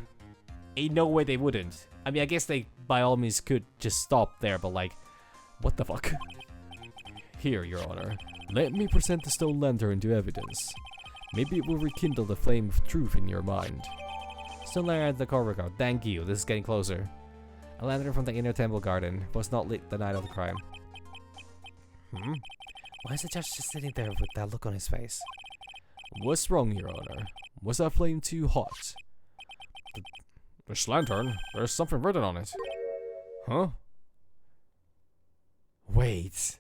Ain't no way they wouldn't. I mean, I guess they by all means could just stop there, but like, what the fuck? Here, Your Honor. Let me present the stone lantern into evidence. Maybe it will rekindle the flame of truth in your mind. Stone lantern at the corridor. Thank you. This is getting closer. A lantern from the inner temple garden was not lit the night of the crime. Why is the judge just sitting there with that look on his face? What's wrong, Your Honor? Was that flame too hot? This lantern, there's something written on it. Huh? Wait.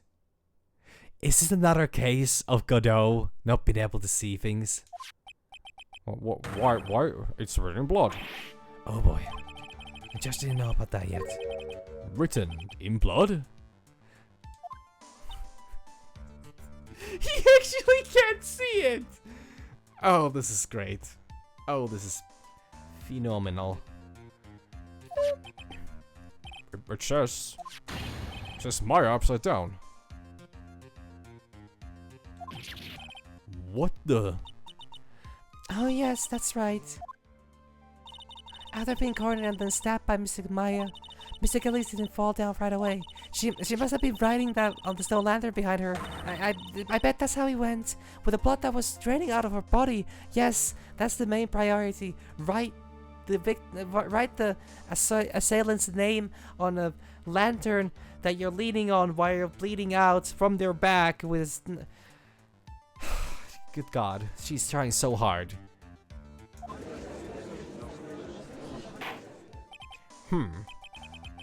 Is this another case of Godot not being able to see things? Why? It's written in blood. Oh boy. I just didn't know about that yet. Written in blood? He actually can't see it! Oh, this is great. Oh, this is phenomenal. It says Maya upside down. What the? Oh yes, that's right. After being cornered and then stabbed by Mystic Maya, Mystic Elise didn't fall down right away. She must have been writing that on the stone lantern behind her. I bet that's how he went. With the blood that was draining out of her body. Yes, that's the main priority. Write the assailant's name on a lantern that you're leaning on while you're bleeding out from their back with... Good God, she's trying so hard.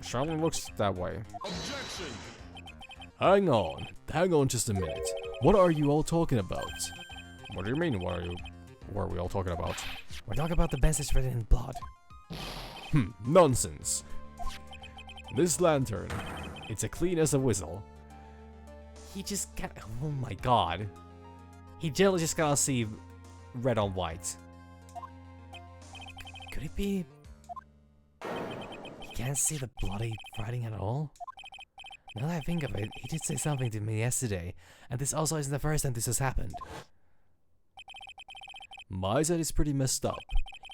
Certainly looks that way. Objection! Hang on just a minute. What are you all talking about? What do you mean? What are we all talking about? We're talking about the message written in blood. Nonsense. This lantern, it's as clean as a whistle. He just can't... Oh my God. He generally just gotta see red on white. Could it be... can't see the bloody writing at all? Now that I think of it, he did say something to me yesterday, and this also isn't the first time this has happened. My eyesight is pretty messed up.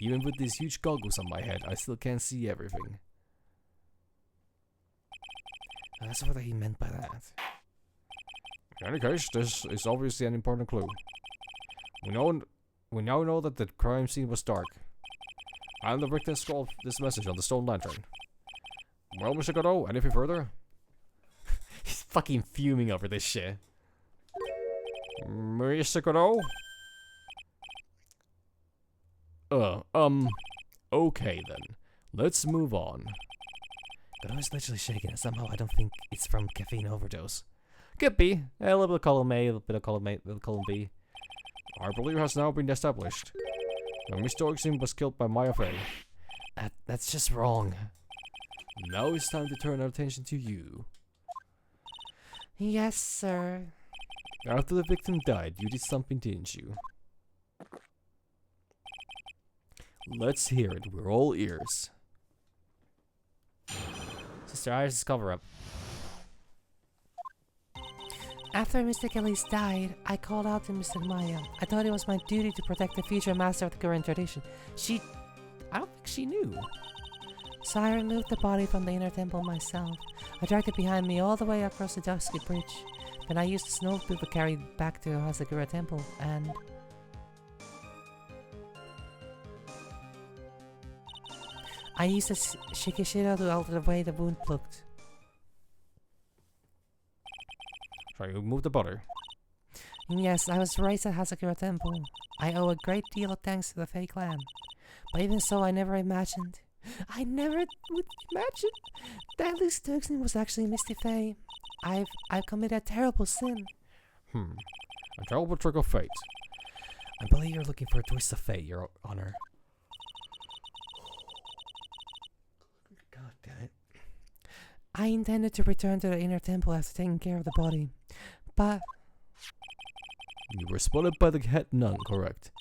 Even with these huge goggles on my head, I still can't see everything. That's what he meant by that. In any case, this is obviously an important clue. We now know that the crime scene was dark. And the victim scrawled this message on the stone lantern. Well, Mr. Godot, anything further? He's fucking fuming over this shit. Mr. Godot? Okay then. Let's move on. But I was literally shaking, and somehow I don't think it's from caffeine overdose. Could be. A little bit of column A, a little bit of column A, a little column B. Our belief has now been established. The Miss Dorkson was killed by Maya Fey. That's just wrong. Now it's time to turn our attention to you. Yes, sir. After the victim died, you did something, didn't you? Let's hear it. We're all ears. Sister Iris' cover-up. After Mr. Kelly's died, I called out to Mr. Maya. I thought it was my duty to protect the future master of the current tradition. I don't think she knew. So I removed the body from the inner temple myself. I dragged it behind me all the way across the dusky bridge. Then I used the snowmobile to carry it back to Hasagura Temple, and... I used a Shikishiro to alter the way the wound looked. So you moved the butter. Yes, I was raised at Hasagura Temple. I owe a great deal of thanks to the Fey clan. But even so, I never would imagine that Lucy Turkson was actually Misty Fey. I've committed a terrible sin. A terrible trick of fate. I believe you're looking for a twist of fate, Your Honor. God damn it. I intended to return to the inner temple after taking care of the body. But... You were spotted by the head nun, correct?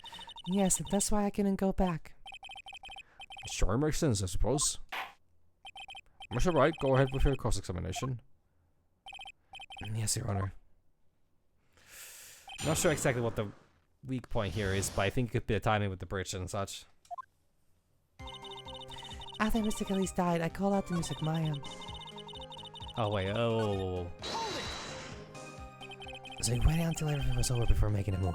yes, and that's why I couldn't go back. Sure makes sense, I suppose. Mr. Wright, go ahead with your cross-examination. Yes, Your Honor. Not sure exactly what the weak point here is, but I think it could be the timing with the bridge and such. After Mr. Kelly's died, I called out to Mr. Maya. Oh, wait. Oh. So you waited until everything was over before making a move?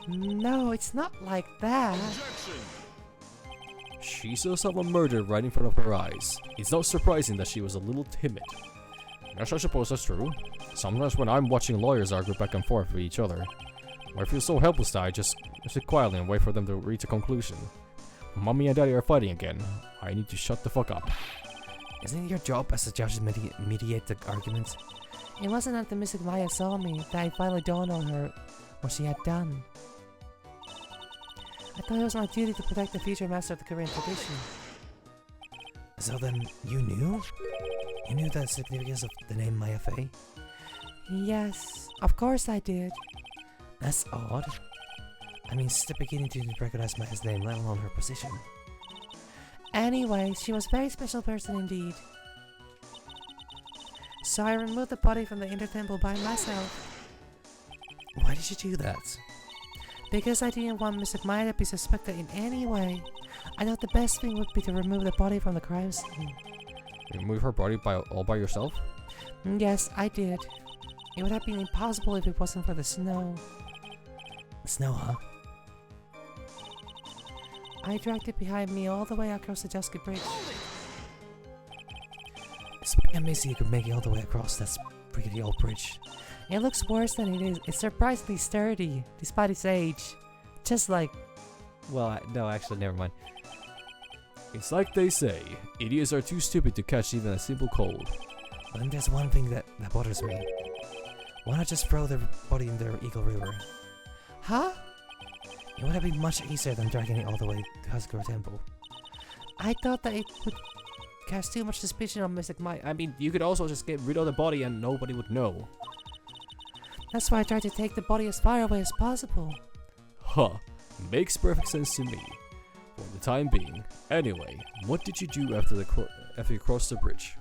No, it's not like that. She saw someone murdered right in front of her eyes. It's not surprising that she was a little timid. Yes, I suppose that's true. Sometimes when I'm watching lawyers argue back and forth with each other, I feel so helpless that I just sit quietly and wait for them to reach a conclusion. Mommy and Daddy are fighting again. I need to shut the fuck up. Isn't it your job as a judge to mediate the argument? It wasn't until Mr. Maya saw me that it finally dawned on her what she had done. I thought it was my duty to protect the future master of the Korean tradition. So then, you knew? You knew the significance of the name Maya Fey? Yes, of course I did. That's odd. I mean, Sister beginning to recognize Maya's name, let alone her position. Anyway, she was a very special person indeed. So I removed the body from the inner temple by myself. Why did you do that? Because I didn't want Mr. Maya to be suspected in any way. I thought the best thing would be to remove the body from the crime scene. You move her body all by yourself? Yes, I did. It would have been impossible if it wasn't for the snow. The snow, huh? I dragged it behind me all the way across the dusky bridge. It's pretty amazing you could make it all the way across that rickety old bridge. It looks worse than it is. It's surprisingly sturdy, despite its age. Just like... well, no, actually, never mind. It's like they say, idiots are too stupid to catch even a simple cold. But then there's one thing that bothers me. Why not just throw the body in the Eagle River? Huh? It would have been much easier than dragging it all the way to Hasagura Temple. I thought that it would cast too much suspicion on Mr. Maya. I mean, you could also just get rid of the body and nobody would know. That's why I tried to take the body as far away as possible. Huh, makes perfect sense to me. For the time being. Anyway, what did you do after after you crossed the bridge?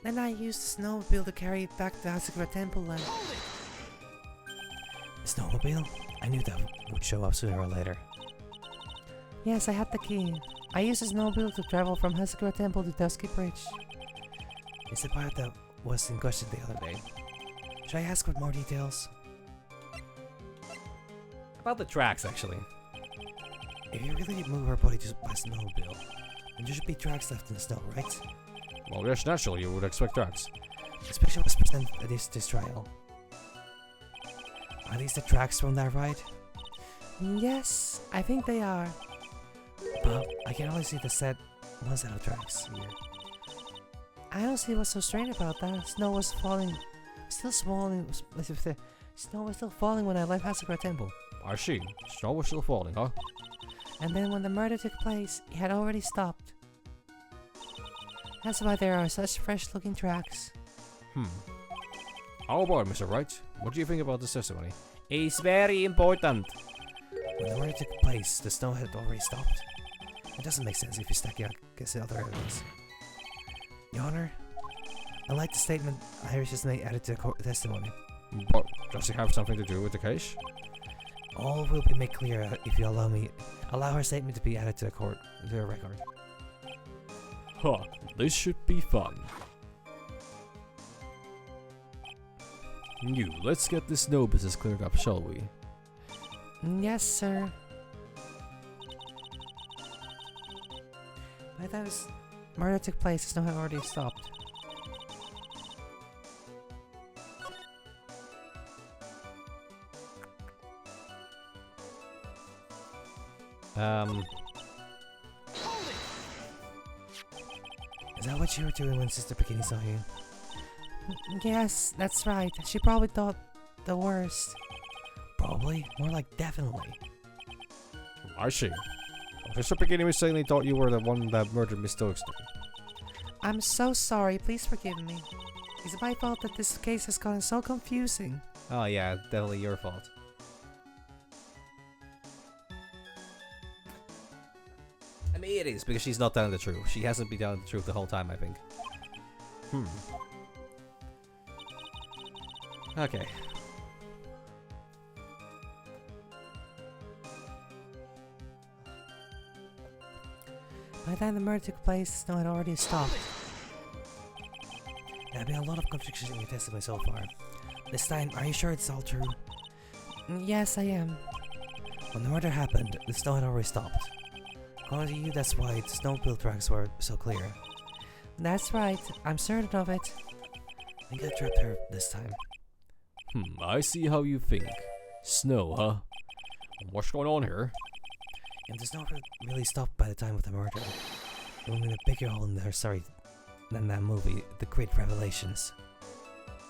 Then I used the snowmobile to carry it back to the Asakura Temple and... Snowmobile? I knew that would show up sooner or later. Yes, I had the key. I used the snowmobile to travel from Hasakura Temple to Dusky Bridge. It's the part that was in question the other day. Should I ask for more details? About the tracks, actually. If you really move our body just by snowmobile, then there should be tracks left in the snow, right? Well, yes, naturally, you would expect tracks. Especially what's present at this trial. Are these the tracks from that ride? Yes, I think they are. But I can only see the one set of tracks here. I don't see what's so strange about that. Snow was falling. Still falling. Snow was still falling when I left Hasakura Temple. I see. Snow was still falling, huh? And then when the murder took place, it had already stopped. That's why there are such fresh looking tracks. How about it, Mr. Wright? What do you think about this testimony? It's very important. When the murder took place, the snow had already stopped. It doesn't make sense if you stack it against the other evidence. Your Honor, I like the statement Irish just made added to the court testimony. But does it have something to do with the case? All will be made clear if you allow her statement to be added to the record. Huh, this should be fun. Let's get this snow business cleared up, shall we? Yes, sir. By the time this murder took place, the snow had already stopped. Is that what you were doing when Sister Bikini saw you? Yes, that's right. She probably thought the worst. Probably. More like definitely. I see. Mr. Bikini mistakenly thought you were the one that murdered Miss Stokeston. I'm so sorry. Please forgive me. It's my fault that this case has gotten so confusing. Oh yeah, definitely your fault. I mean, it is, because she's not telling the truth. She hasn't been telling the truth the whole time, I think. Okay. By the time the murder took place, the snow had already stopped. There have been a lot of contradictions in your testimony so far. This time, are you sure it's all true? Yes, I am. When the murder happened, the snow had already stopped. According to you, that's why the snowmobile tracks were so clear. That's right. I'm certain of it. I think I trapped her this time. I see how you think. Snow, huh? What's going on here? If the snow really stopped by the time of the murder, it would mean a bigger hole in there, than that movie, The Great Revelations.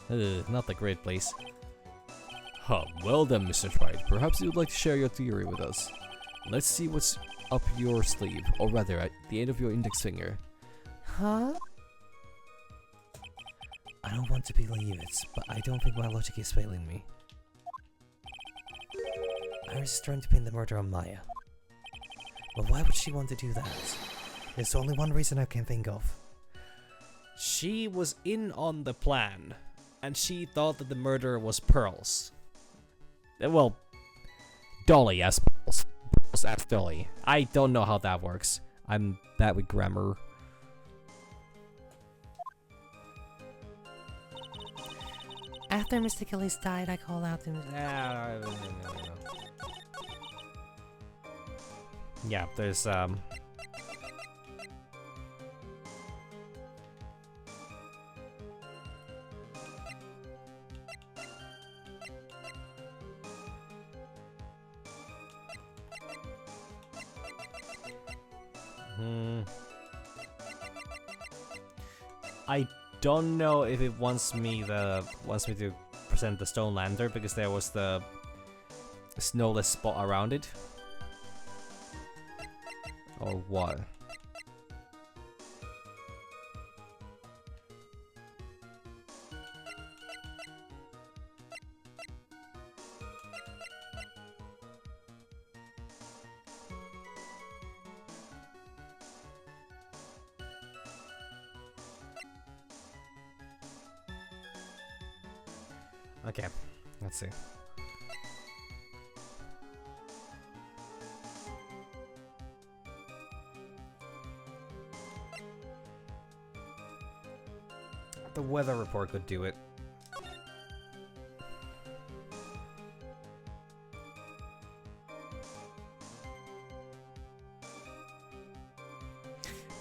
Not the great place. Well then, Mr. Wright, perhaps you would like to share your theory with us. Let's see what's up your sleeve, or rather, at the end of your index finger. Huh? I don't want to believe it, but I don't think my logic is failing me. Iris is trying to pin the murder on Maya. But why would she want to do that? There's only one reason I can think of. She was in on the plan, and she thought that the murderer was Pearls. Well, Dolly as Pearls. Pearls as Dolly. I don't know how that works. I'm bad with grammar. After Mr. Achilles died, I called out to him. Yeah, there's I don't know if it wants me to present the stone lander because there was the snowless spot around it. Or what? Okay, let's see. The weather report could do it.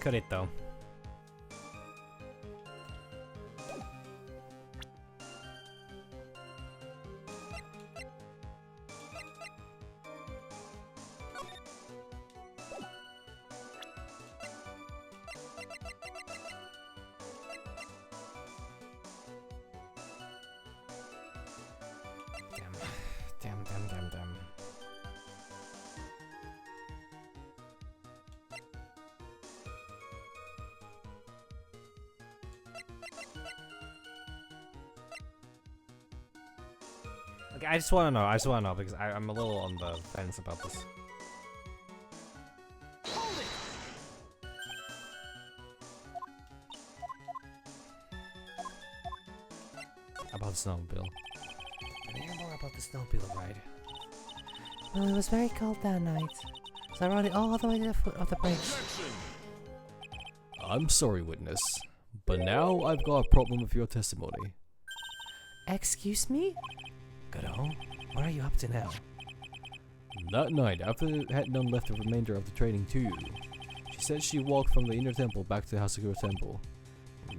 Could it though? Damn. Okay, I just want to know because I'm a little on the fence about this. About the snowmobile. Can I hear more about the snowmobile ride? Well, it was very cold that night, so I rode it all the way to the foot of the bridge. I'm sorry, witness, but now I've got a problem with your testimony. Excuse me? Good-o, what are you up to now? That night, after Hetnon left the remainder of the training to you, she said she walked from the inner temple back to the Hasagura temple.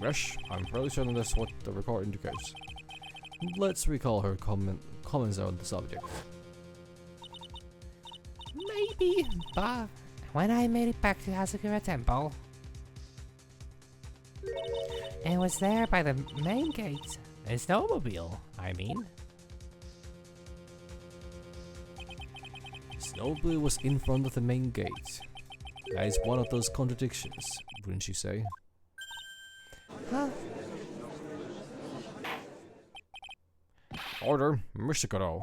Yes, I'm fairly certain that's what the record indicates. Let's recall her comments on the subject. Maybe, but when I made it back to Hasagura Temple, it was there by the main gate. A snowmobile, I mean. Snowmobile was in front of the main gate. That is one of those contradictions, wouldn't you say? Huh? Order, Mr. Kado.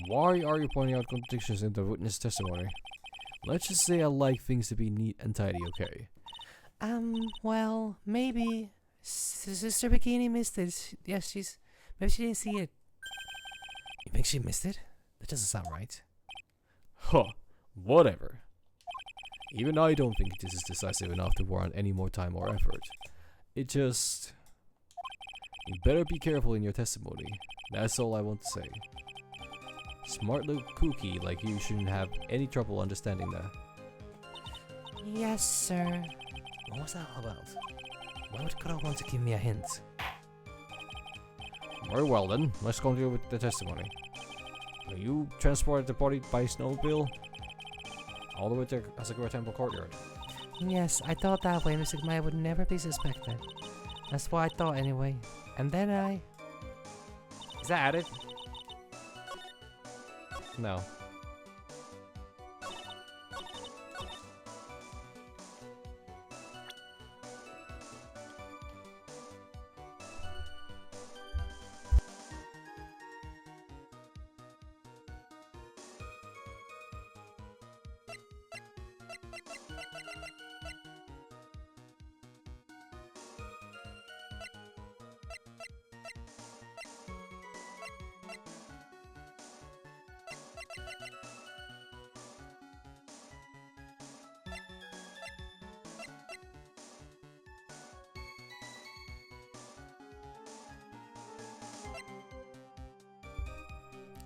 Why are you pointing out contradictions in the witness testimony? Let's just say I like things to be neat and tidy, okay? Well, maybe Sister Bikini missed it. Yes, maybe she didn't see it. You think she missed it? That doesn't sound right. Huh, whatever. Even I don't think this is decisive enough to warrant any more time or effort. It just... You better be careful in your testimony. That's all I want to say. Smart little kooky like you shouldn't have any trouble understanding that. Yes, sir. What was that all about? Why would Kuro want to give me a hint? Very well then, let's continue with the testimony. You transported the body by snowmobile all the way to Asakura Temple Courtyard. Yes, I thought that way Mr. Maya would never be suspected. That's what I thought anyway. And then Is that added? No.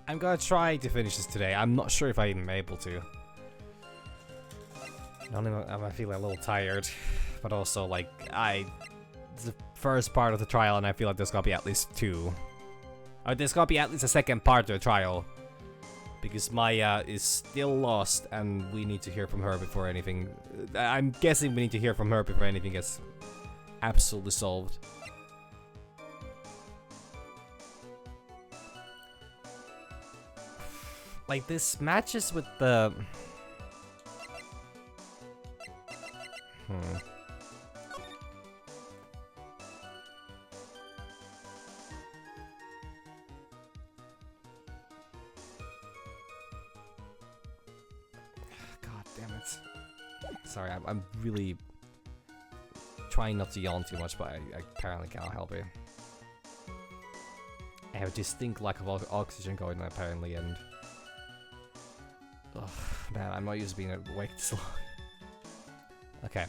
I'm gonna try to finish this today. I'm not sure if I'm able to. I'm feeling a little tired, but also like it's the first part of the trial, and I feel like there's gotta be at least two. Or there's gotta be at least a second part to the trial, because Maya is still lost, and we need to hear from her before anything. I'm guessing we need to hear from her before anything gets absolutely solved. Like, this matches with the... God damn it. Sorry, I'm really trying not to yawn too much, but I apparently cannot help it. I have a distinct lack of oxygen going on apparently, and ugh, man, I'm not used to being awake this long. Okay.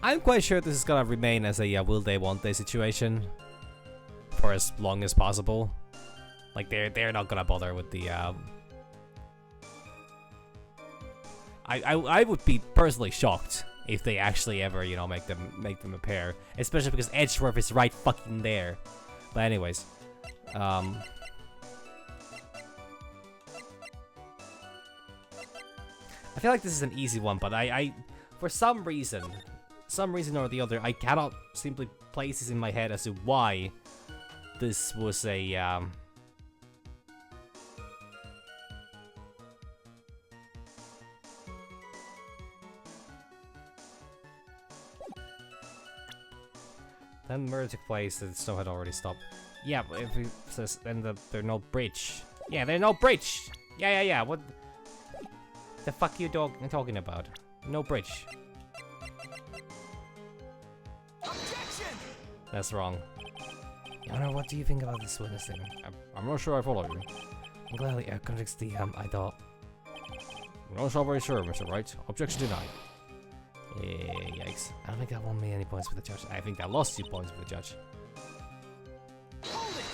I'm quite sure this is gonna remain as a will they won't they situation for as long as possible. Like they're not gonna bother with the I would be personally shocked if they actually ever, you know, make them appear, especially because Edgeworth is right fucking there. But anyways, I feel like this is an easy one, but I for some reason or the other, I cannot simply place this in my head as to why this was a then murder took place, the snow had already stopped. Yeah, but if it says then there's no bridge. Yeah, there's no bridge! Yeah, what the fuck you talking about? No bridge. Objection! That's wrong. Your Honor, what do you think about this witness thing? I'm not sure I follow you. I'm gladly contradicts the I thought. I'm not so very sure, Mr. Wright. Objection denied. Yikes. I don't think that won me any points for the judge. I think that lost 2 points for the judge. Hold it!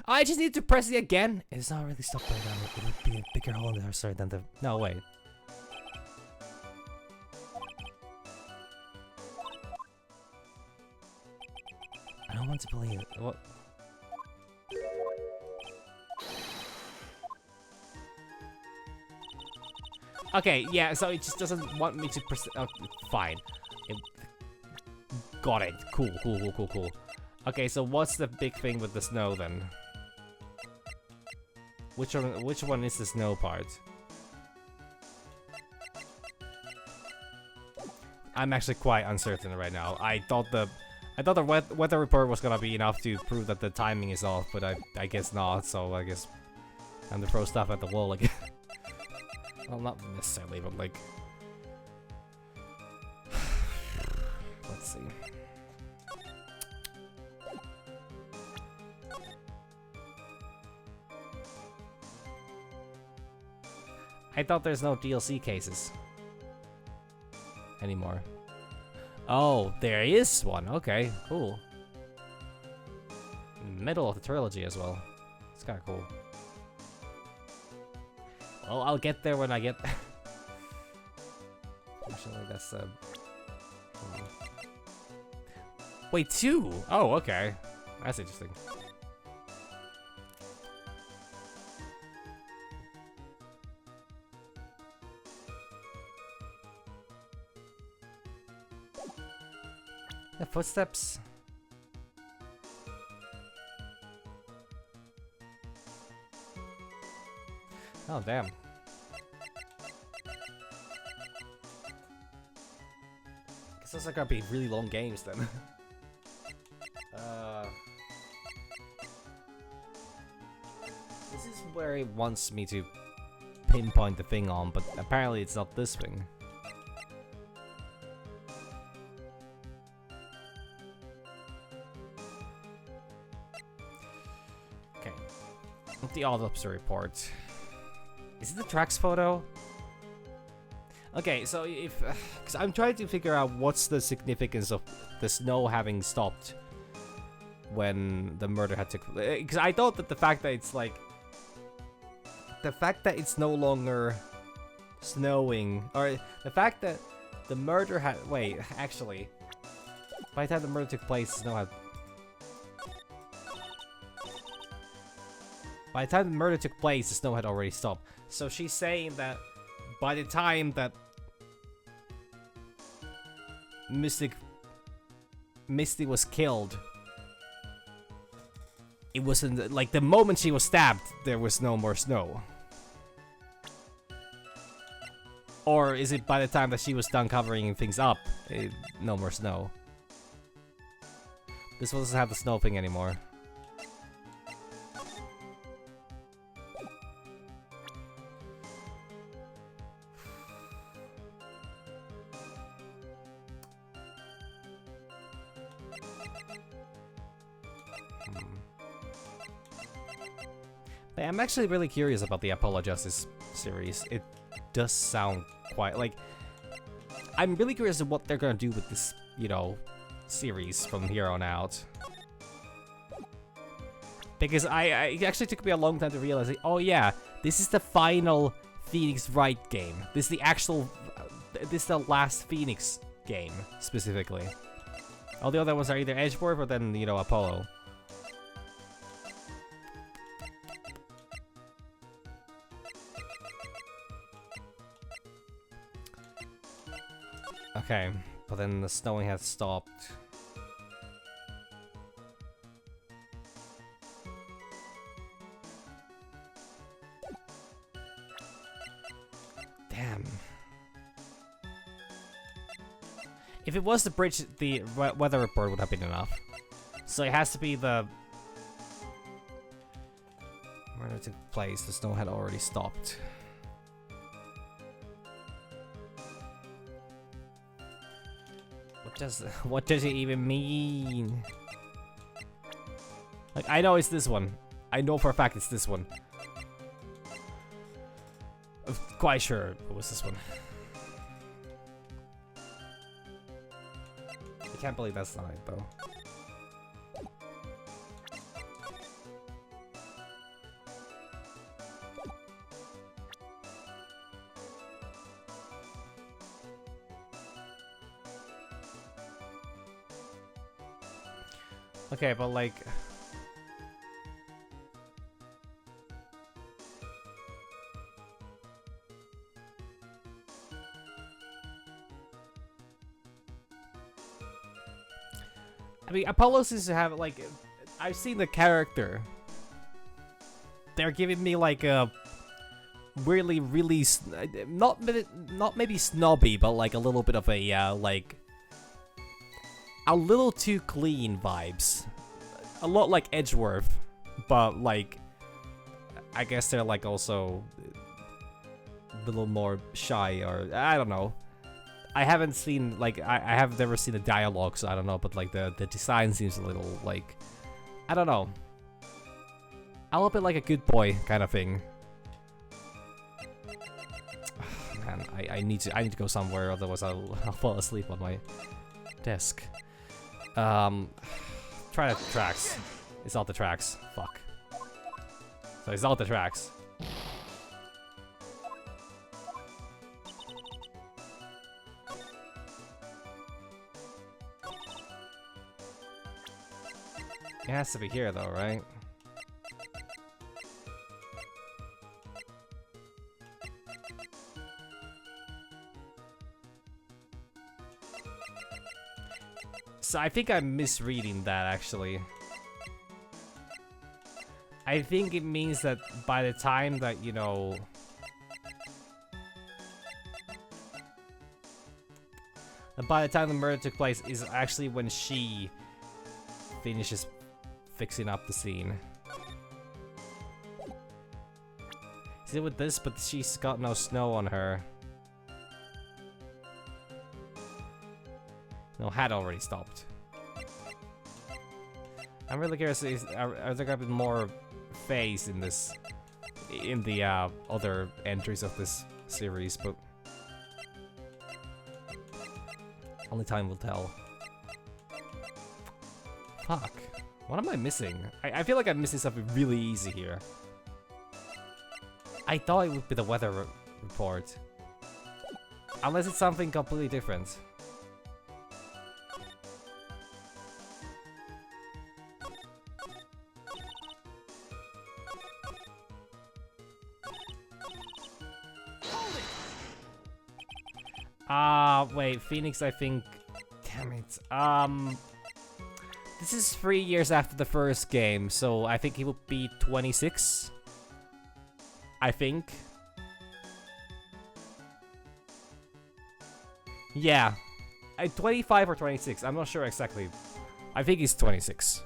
I just need to press it again. It's not really stopped by now. It would be a bigger hole in the sorry than the. No, wait. I don't want to believe it. What? Okay, yeah, so it just doesn't want me to press. Oh, fine. Got it. Cool. Okay, so what's the big thing with the snow then? Which one is the snow part? I'm actually quite uncertain right now. I thought the weather report was gonna be enough to prove that the timing is off, but I guess not. So I guess I'm to throw stuff at the wall again. Well, not necessarily, but like, let's see. I thought there's no DLC cases anymore. Oh, there is one. Okay, cool. Middle of the trilogy as well. It's kind of cool. Well, I'll get there when I get there. Actually, that's wait, 2? Oh, okay. That's interesting. The footsteps. Oh, damn. Guess those are gonna be really long games then. This is where it wants me to pinpoint the thing on, but apparently it's not this thing. Okay. The autopsy report. Is it the tracks photo? Okay, so if... Because I'm trying to figure out what's the significance of the snow having stopped when the murder had took place. Because I thought that the fact that it's like... The fact that it's no longer snowing... Or the fact that the murder had... Wait, actually... By the time the murder took place, snow had... By the time the murder took place, the snow had already stopped. So she's saying that by the time that Misty was killed, it wasn't like the moment she was stabbed, there was no more snow. Or is it by the time that she was done covering things up, no more snow? This one doesn't have the snow thing anymore. I'm actually really curious about the Apollo Justice series. It does sound quite like... I'm really curious of what they're gonna do with this, you know, series from here on out. Because it actually took me a long time to realize, like, oh yeah, this is the final Phoenix Wright game. This is the actual... this is the last Phoenix game, specifically. All the other ones are either Edgeworth or then, you know, Apollo. Okay, but then the snowing has stopped. Damn. If it was the bridge, the weather report would have been enough. So it has to be the... Where it took place, the snow had already stopped. What does it even mean? Like, I know it's this one. I know for a fact it's this one. I'm quite sure it was this one. I can't believe that's not it, though. Okay, but like... I mean, Apollo seems to have, like... I've seen the character. They're giving me, like, a... Really, really... Not maybe snobby, but, like, a little bit of a, like... A little too clean vibes. A lot like Edgeworth, but like, I guess they're like also a little more shy, or I don't know. I haven't seen, like, I have never seen the dialogue, so I don't know, but like the design seems a little like, I don't know. A little bit like a good boy kind of thing. Man, I need to go somewhere, otherwise I'll fall asleep on my desk. Try the tracks. It's not the tracks. Fuck. So it's not the tracks. It has to be here though, right? So I think I'm misreading that, actually. I think it means that by the time that, you know... By the time the murder took place is actually when she finishes fixing up the scene. Is it with this, but she's got no snow on her. No, had already stopped. I'm really curious, are there gonna be more phase in this, in the other entries of this series, but only time will tell. Fuck. What am I missing? I feel like I'm missing something really easy here. I thought it would be the weather report. Unless it's something completely different. Wait, Phoenix, I think... Damn it. This is 3 years after the first game, so I think he will be 26. I think. Yeah. 25 or 26, I'm not sure exactly. I think he's 26.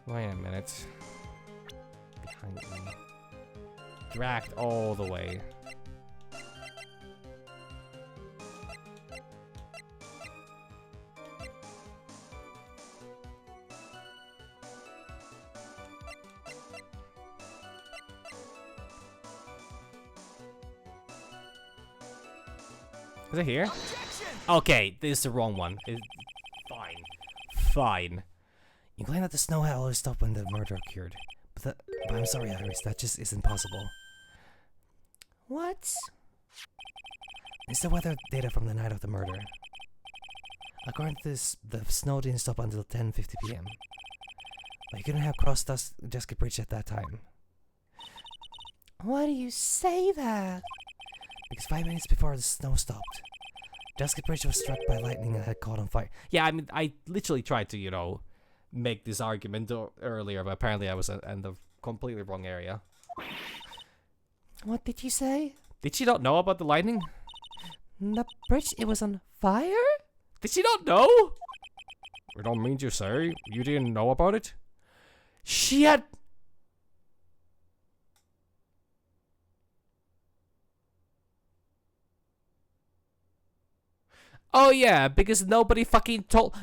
Wait a minute. Behind me. Dragged all the way. Is it here? Objection! Okay, this is the wrong one. Fine. Fine. You claim that the snow had always stopped when the murder occurred. But I'm sorry, Iris, that just isn't possible. What? It's the weather data from the night of the murder. According to this, the snow didn't stop until 10:50 p.m. But you couldn't have crossed Jessica Bridge at that time. Why do you say that? Because 5 minutes before the snow stopped, Jessica Bridge was struck by lightning and had caught on fire. Yeah, I mean, I literally tried to, make this argument earlier, but apparently I was in the completely wrong area. What did you say? Did she not know about the lightning? The bridge, it was on fire? Did she not know? We don't mean to say you didn't know about it. She had... Oh yeah, because nobody fucking told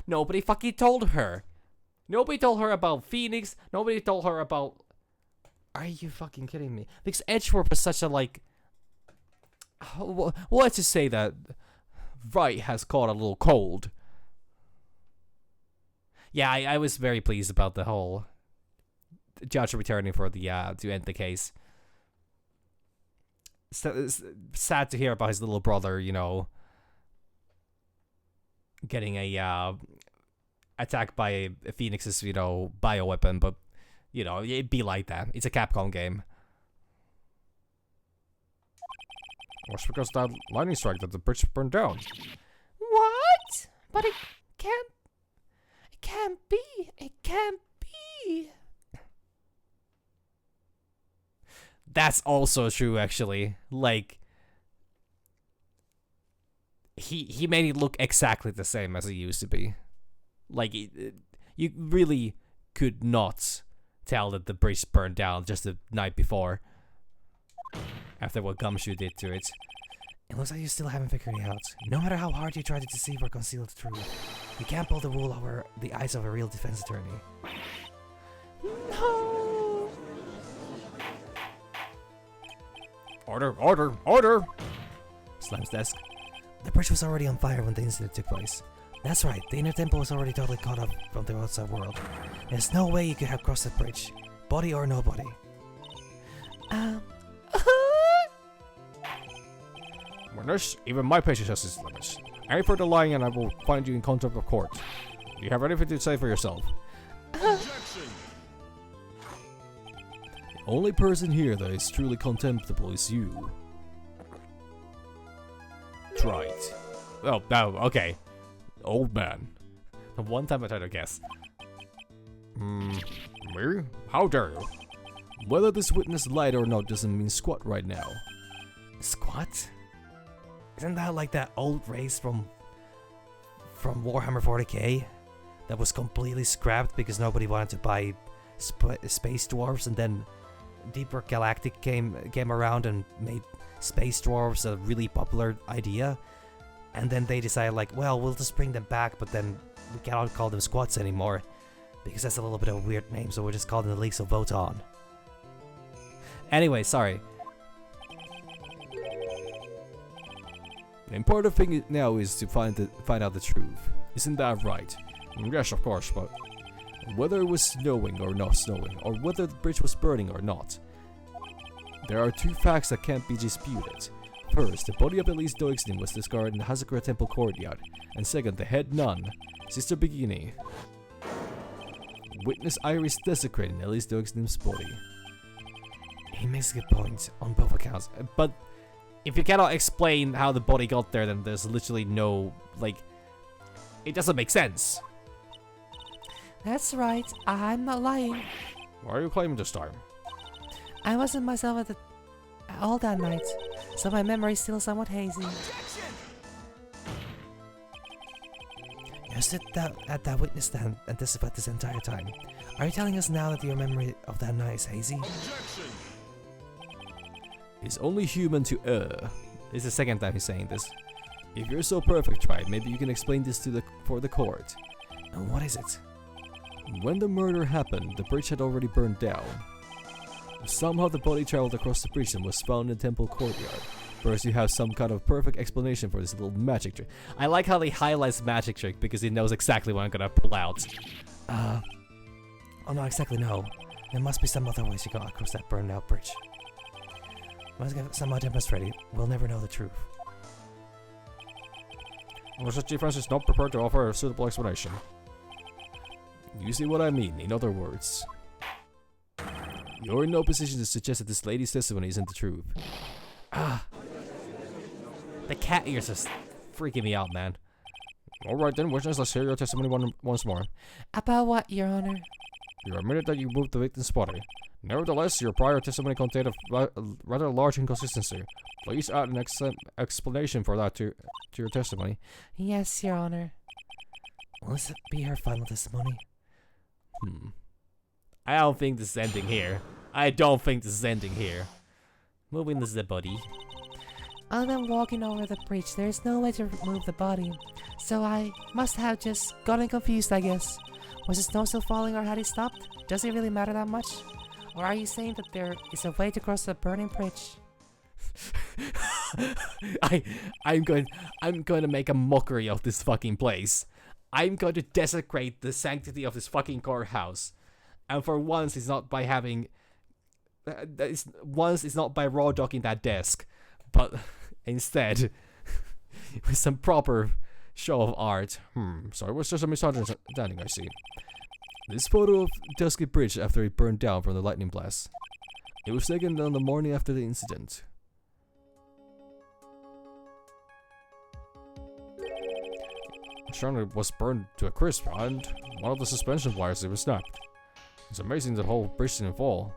her. Nobody told her about Phoenix. Nobody told her about... Are you fucking kidding me? Because Edgeworth was such a, well, let's just say that Wright has caught a little cold. Yeah, I was very pleased about the whole judge returning for the, to end the case. It's sad to hear about his little brother, getting a, attacked by a Phoenix's, bioweapon, but, it'd be like that. It's a Capcom game. Well, it's because that lightning strike that the bridge burned down. What? But it can't be. It can't be. That's also true, actually. He made it look exactly the same as it used to be. You really could not tell that the bridge burned down just the night before. After what Gumshoe did to it. It looks like you still haven't figured it out. No matter how hard you try to deceive or conceal the truth, you can't pull the wool over the eyes of a real defense attorney. No! Order! Slams desk. The bridge was already on fire when the incident took place. That's right, the inner temple was already totally cut off from the outside world. There's no way you could have crossed that bridge. Body or no body. Witness, even my patience has its limits. Any further lying and I will find you in contempt of court. Do you have anything to say for yourself? Objection! The only person here that is truly contemptible is you. Right. Oh, okay. Old man. The one time I tried to guess. Me? How dare you? Whether this witness lied or not doesn't mean squat right now. Squat? Isn't that like that old race from Warhammer 40k? That was completely scrapped because nobody wanted to buy space dwarves, and then Deeper Galactic came around and made space dwarves a really popular idea. And then they decided, well, we'll just bring them back, but then we cannot call them squats anymore because that's a little bit of a weird name, so we'll just call them the Leagues of Voton. Anyway, sorry. The important thing now is to find out the truth. Isn't that right? Yes, of course, but Whether it was snowing or not snowing, or whether the bridge was burning or not, there are two facts that can't be disputed. First, the body of Elise Doixnin was discarded in the Hazakura Temple courtyard, and second, the head nun, Sister Bikini. Witness Iris desecrating Ellie's Dogsnim's body. He makes a good point on both accounts. But if you cannot explain how the body got there, then there's literally no, like, it doesn't make sense. That's right, I'm not lying. Why are you claiming this time? I wasn't myself all that night, so my memory's still somewhat hazy. Objection! You stood at that witness stand and testified this entire time. Are you telling us now that your memory of that night is hazy? It's only human to err. It's the second time he's saying this. If you're so perfect, Wright, maybe you can explain this for the court. And what is it? When the murder happened, the bridge had already burned down. Somehow the body traveled across the bridge and was found in the temple courtyard. First, you have some kind of perfect explanation for this little magic trick. I like how he highlights magic trick because he knows exactly what I'm gonna pull out. Oh, not exactly no. There must be some other ways you got across that burned out bridge. Let's get some more demonstrated. We'll never know the truth. Unless Chief Francis is not prepared to offer a suitable explanation. You see what I mean, in other words. You're in no position to suggest that this lady's testimony isn't the truth. The cat ears are freaking me out, man. Alright then, witness, let's hear your testimony once more. About what, Your Honor? You admitted that you moved the victim's body. Nevertheless, your prior testimony contained a rather large inconsistency. Please add an explanation for that to your testimony. Yes, Your Honor. Will this be her final testimony? I don't think this is ending here. I don't think this is ending here. Moving the body. Other than walking over the bridge, there's no way to move the body. So I must have just gotten confused, I guess. Was the snow still falling or had it stopped? Does it really matter that much? Or are you saying that there is a way to cross the burning bridge? I'm going to make a mockery of this fucking place. I'm going to desecrate the sanctity of this fucking courthouse. And for once, it's not by having... it's not by raw docking that desk. But instead, with some proper show of art. So it was just a misunderstanding, I see. This photo of Dusky Bridge after it burned down from the lightning blast. It was taken on the morning after the incident. Certainly was burned to a crisp, and one of the suspension wires was snapped. It's amazing the whole bridge didn't fall.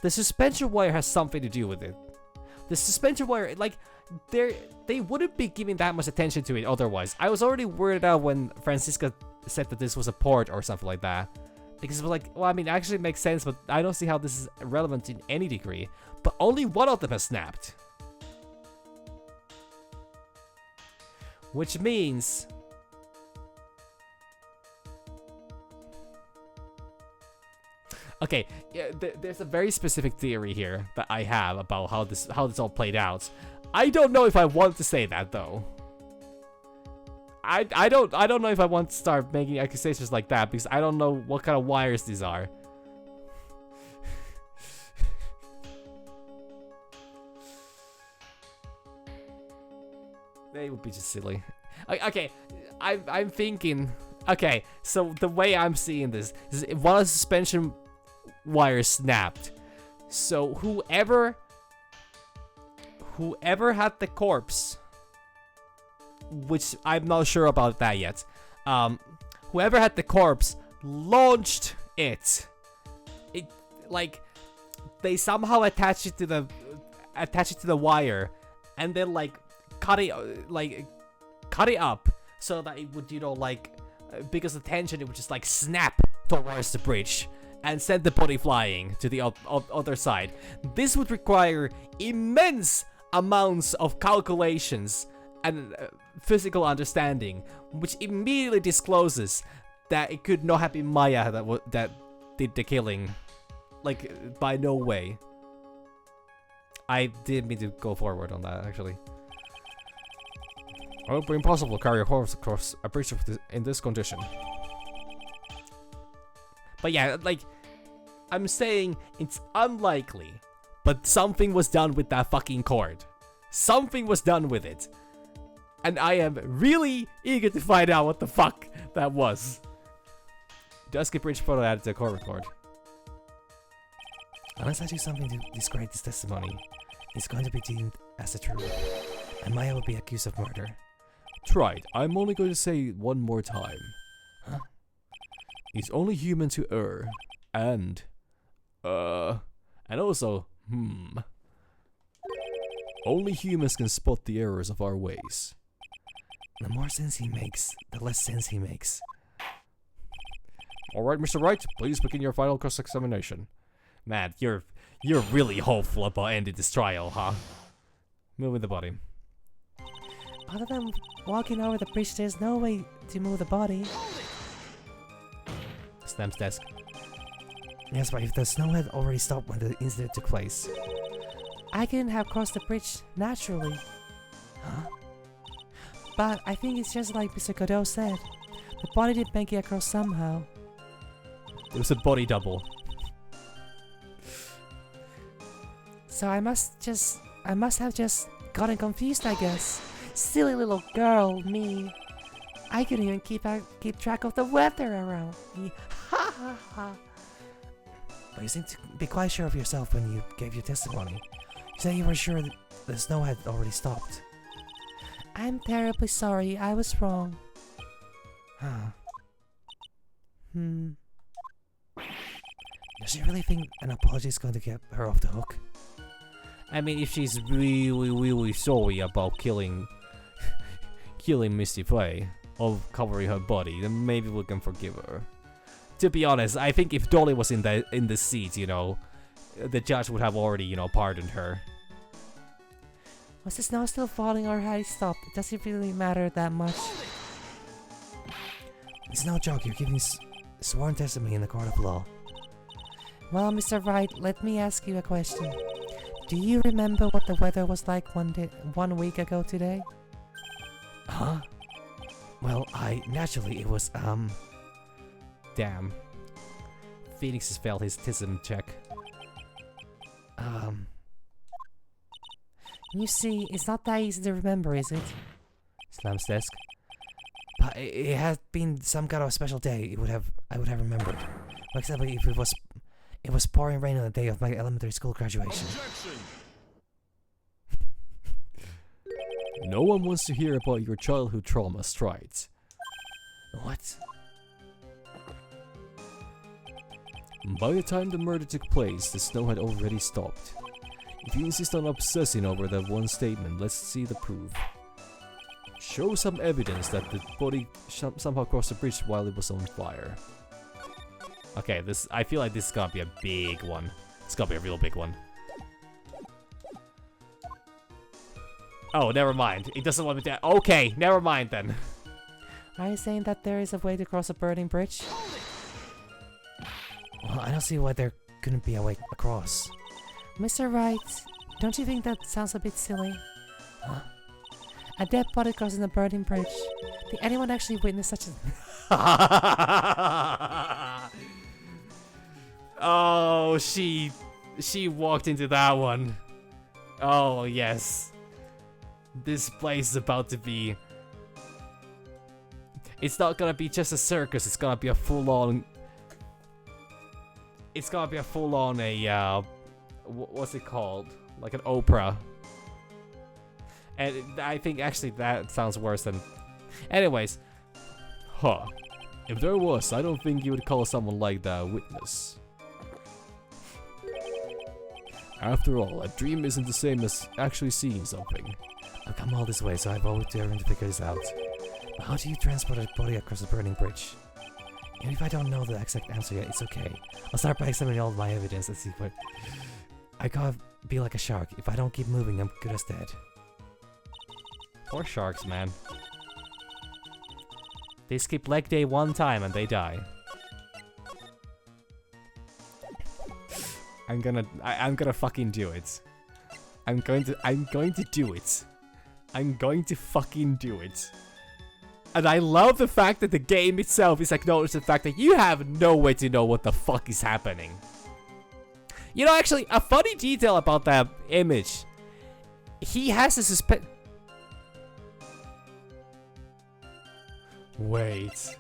The suspension wire has something to do with it. The suspension wire, like, they wouldn't be giving that much attention to it otherwise. I was already worried out when Francisca said that this was a port or something like that. Because it was like, well, I mean, actually it makes sense, but I don't see how this is relevant in any degree. But only one of them has snapped. Which means... Okay, yeah, there's a very specific theory here that I have about how this all played out. I don't know if I want to say that though. I don't know if I want to start making accusations like that because I don't know what kind of wires these are. They would be just silly. Okay, I'm thinking. Okay, so the way I'm seeing this is one of the suspension wires snapped. So whoever had the corpse, which I'm not sure about that yet. Whoever had the corpse launched it. It like they somehow attached it to the wire, and then like cut it up so that it would, you know, like because of the tension, it would just like snap towards the bridge and send the body flying to the other side. This would require immense amounts of calculations and physical understanding, which immediately discloses that it could not have been Maya that did the killing. Like, by no way. I didn't mean to go forward on that, actually. Well, it would be impossible to carry a horse across a bridge in this condition. But yeah, like, I'm saying it's unlikely, but something was done with that fucking cord. Something was done with it. And I am really eager to find out what the fuck that was. Dusky Bridge photo added to the court record. Unless I do something to discredit this testimony, it's going to be deemed as the truth, and Maya will be accused of murder. Tried. I'm only going to say it one more time. Huh? It's only human to err. And also, only humans can spot the errors of our ways. The more sense he makes, the less sense he makes. Alright, Mr. Wright, please begin your final cross-examination. Man, you're really hopeful about ending this trial, huh? Moving the body. Other than walking over the bridge, there's no way to move the body. Snap's desk. Yes, but if the snow had already stopped when the incident took place, I couldn't have crossed the bridge naturally. Huh? But I think it's just like Mr. Godot said. The body did make it across somehow. It was a body double. So I must have just gotten confused, I guess. Silly little girl, me. I couldn't even keep track of the weather around me. Ha ha ha. But you seemed to be quite sure of yourself when you gave your testimony. You said you were sure that the snow had already stopped. I'm terribly sorry, I was wrong. Huh. Does she really think an apology is going to get her off the hook? I mean, if she's really sorry about killing Misty Flay or covering her body, then maybe we can forgive her. To be honest, I think if Dolly was in the seat, you know, the judge would have already, you know, pardoned her. Was the snow still falling or had it stopped? It doesn't really matter that much. It's no joke, you're giving sworn testimony in the court of law. Well, Mr. Wright, let me ask you a question. Do you remember what the weather was like 1 week ago today? Huh? Well, naturally, it was, Damn. Phoenix has failed his TISM check. You see, it's not that easy to remember, is it? Slam's desk. But it had been some kind of special day. I would have remembered. For example, if it was pouring rain on the day of my elementary school graduation. No one wants to hear about your childhood trauma, Strides. What? By the time the murder took place, the snow had already stopped. If you insist on obsessing over that one statement, let's see the proof. Show some evidence that the body somehow crossed the bridge while it was on fire. Okay, I feel like this is gonna be a big one. It's gonna be a real big one. Oh, never mind. It doesn't want me to. Okay, never mind then. Are you saying that there is a way to cross a burning bridge? Well, I don't see why there couldn't be a way across. Mr. Wright, don't you think that sounds a bit silly? Huh? A dead body crossing a burning bridge. Did anyone actually witness such a... Oh, she walked into that one. Oh, yes. This place is about to be... It's not gonna be just a circus, it's gonna be a full-on... It's gonna be a full-on what's it called? Like an opera. And I think actually that sounds worse than... Anyways. Huh. If there was, I don't think you would call someone like that a witness. After all, a dream isn't the same as actually seeing something. I've come all this way, so I've always dared to figure this out. But how do you transport a body across a burning bridge? Even if I don't know the exact answer yet, it's okay. I'll start by examining all of my evidence and see what... I gotta be like a shark. If I don't keep moving, I'm good as dead. Poor sharks, man. They skip leg day one time and they die. I'm gonna fucking do it. I'm going to do it. I'm going to fucking do it. And I love the fact that the game itself is acknowledging the fact that you have no way to know what the fuck is happening. You know, actually, a funny detail about that image. He has a Wait.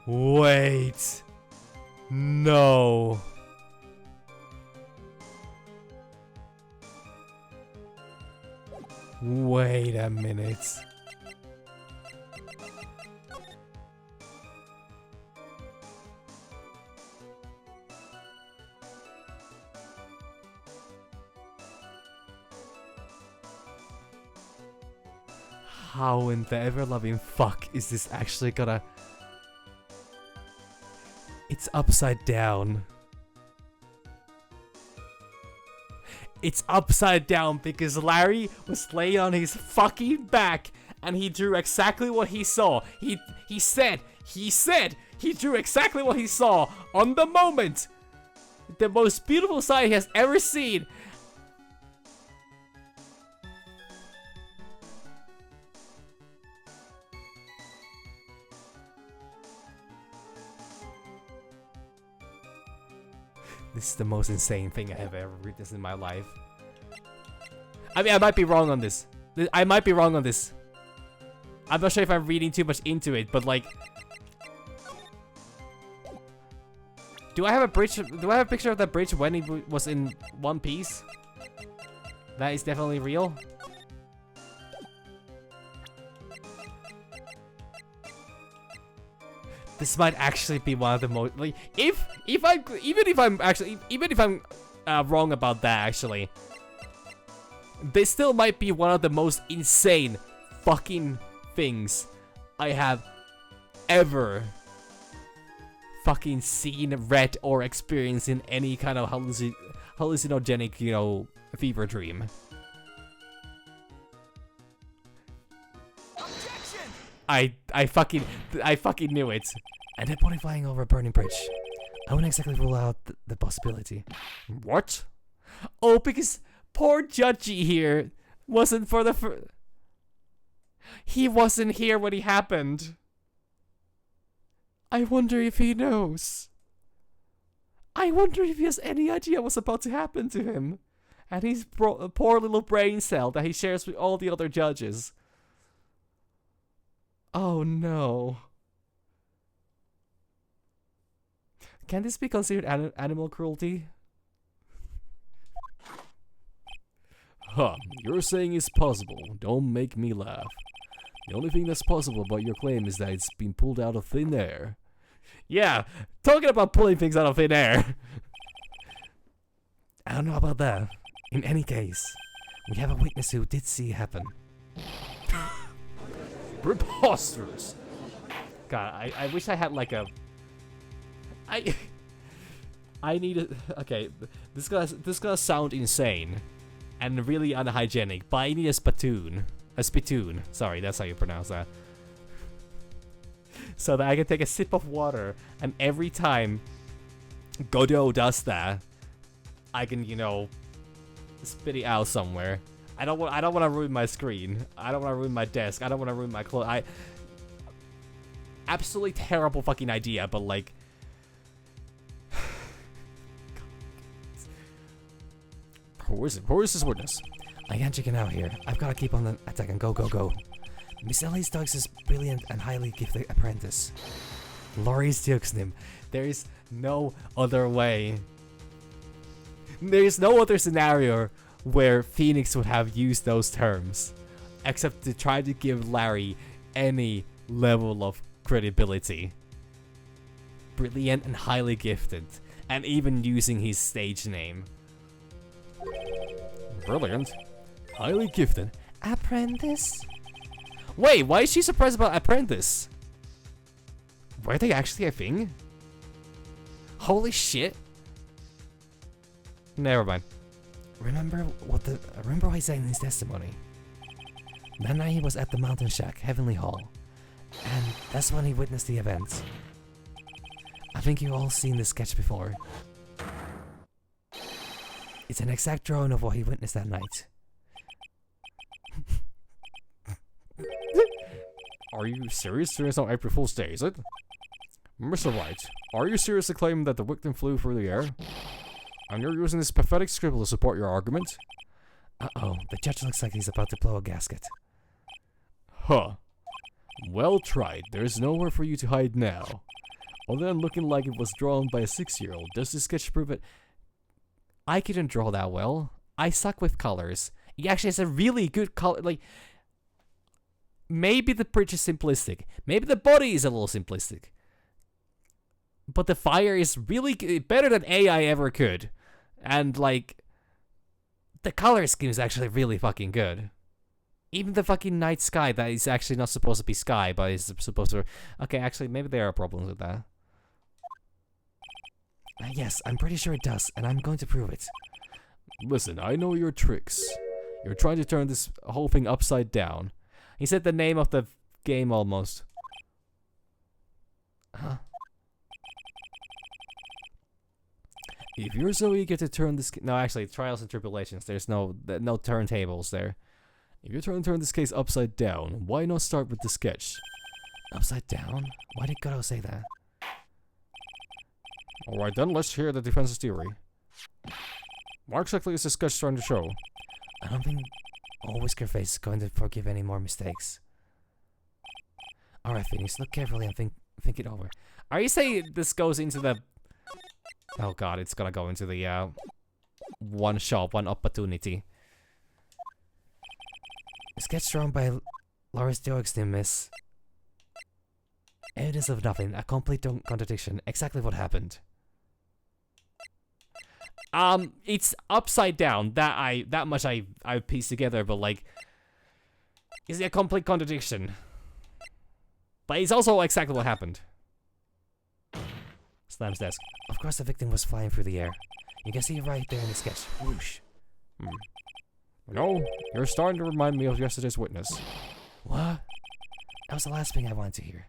Wait. No. Wait a minute. How in the ever-loving fuck is this actually gonna... It's upside down. It's upside down because Larry was laying on his fucking back and he drew exactly what he saw. He said he drew exactly what he saw on the moment. The most beautiful sight he has ever seen. This is the most insane thing I have ever witnessed in my life. I mean, I might be wrong on this. I'm not sure if I'm reading too much into it, but like... Do I have a picture of that bridge when he was in One Piece? That is definitely real. This might actually be one of the most, like, even if I'm wrong about that, actually, this still might be one of the most insane fucking things I have ever fucking seen, read, or experienced in any kind of hallucinogenic, you know, fever dream. I fucking knew it. And a body flying over a burning bridge. I wouldn't exactly rule out the possibility. What? Oh, because poor Judgy here wasn't for the he wasn't here when it happened. I wonder if he knows. I wonder if he has any idea what's about to happen to him. And his poor little brain cell that he shares with all the other judges. Oh no. Can this be considered animal cruelty? Huh, you're saying it's possible. Don't make me laugh. The only thing that's possible about your claim is that it's been pulled out of thin air. Yeah, talking about pulling things out of thin air. I don't know about that. In any case, we have a witness who did see it happen. Preposterous! God, I wish I had like a... I need a... Okay, this gonna sound insane and really unhygienic, but I need a spittoon. A spittoon. Sorry, that's how you pronounce that. So that I can take a sip of water, and every time Godot does that, I can, you know, spit it out somewhere. I don't want to ruin my screen. I don't want to ruin my desk. I don't want to ruin my clothes. Absolutely terrible fucking idea, but like... Who is this witness? I can't chicken out here. I've got to keep on the attack and go, go, go. Miss Ellie Stokes is brilliant and highly gifted apprentice. Laurie's jokes him. There is no other way. There is no other scenario where Phoenix would have used those terms, except to try to give Larry any level of credibility. Brilliant and highly gifted, and even using his stage name. Brilliant. Highly gifted. Apprentice? Wait, why is she surprised about Apprentice? Were they actually a thing? Holy shit. Never mind. Remember what he said in his testimony? That night he was at the Mountain Shack, Heavenly Hall. And that's when he witnessed the event. I think you've all seen this sketch before. It's an exact drawing of what he witnessed that night. Are you serious? It's not April Fool's Day, is it? Mr. Wright, are you seriously claiming that the victim flew through the air? And you're using this pathetic scribble to support your argument? Uh-oh, the judge looks like he's about to blow a gasket. Huh. Well tried. There's nowhere for you to hide now. Other than looking like it was drawn by a 6-year-old, does this sketch prove it? I couldn't draw that well. I suck with colors. He actually has a really good color. Like, maybe the bridge is simplistic. Maybe the body is a little simplistic. But the fire is really better than AI ever could. And, like, the color scheme is actually really fucking good. Even the fucking night sky that is actually not supposed to be sky, but is supposed to... Okay, actually, maybe there are problems with that. Yes, I'm pretty sure it does, and I'm going to prove it. Listen, I know your tricks. You're trying to turn this whole thing upside down. He said the name of the game almost. Huh? If you're so eager to turn this... No, actually, Trials and Tribulations. There's no turntables there. If you're trying to turn this case upside down, why not start with the sketch? Upside down? Why did Godo say that? Alright then, let's hear the defense's theory. What exactly is the sketch trying to show? I don't think old Whisker Face is going to forgive any more mistakes. Alright, Phoenix, look carefully and think it over. Are you saying this goes into the... Oh god, it's gonna go into the, one shot, one opportunity. A sketch drawn by Loris Dioxtin, miss. Evidence of nothing, a complete contradiction. Exactly what happened. It's upside down. That much I pieced together, but like, is it a complete contradiction? But it's also exactly what happened. Slams desk. Of course, the victim was flying through the air. You can see it right there in the sketch. Whoosh. No, you're starting to remind me of yesterday's witness. What? That was the last thing I wanted to hear.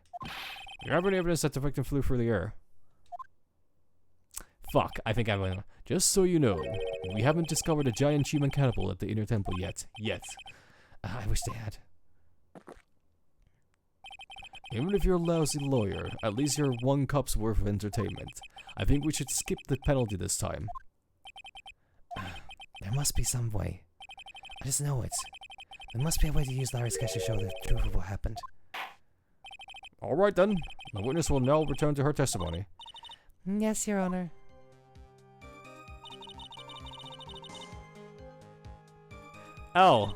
You have any evidence that the victim flew through the air? Fuck, I think I will. Just so you know, we haven't discovered a giant human cannibal at the inner temple yet. I wish they had. Even if you're a lousy lawyer, at least you're 1 cup's worth of entertainment. I think we should skip the penalty this time. There must be some way. I just know it. There must be a way to use Larry's sketch to show the truth of what happened. Alright then, the witness will now return to her testimony. Yes, Your Honor. Oh.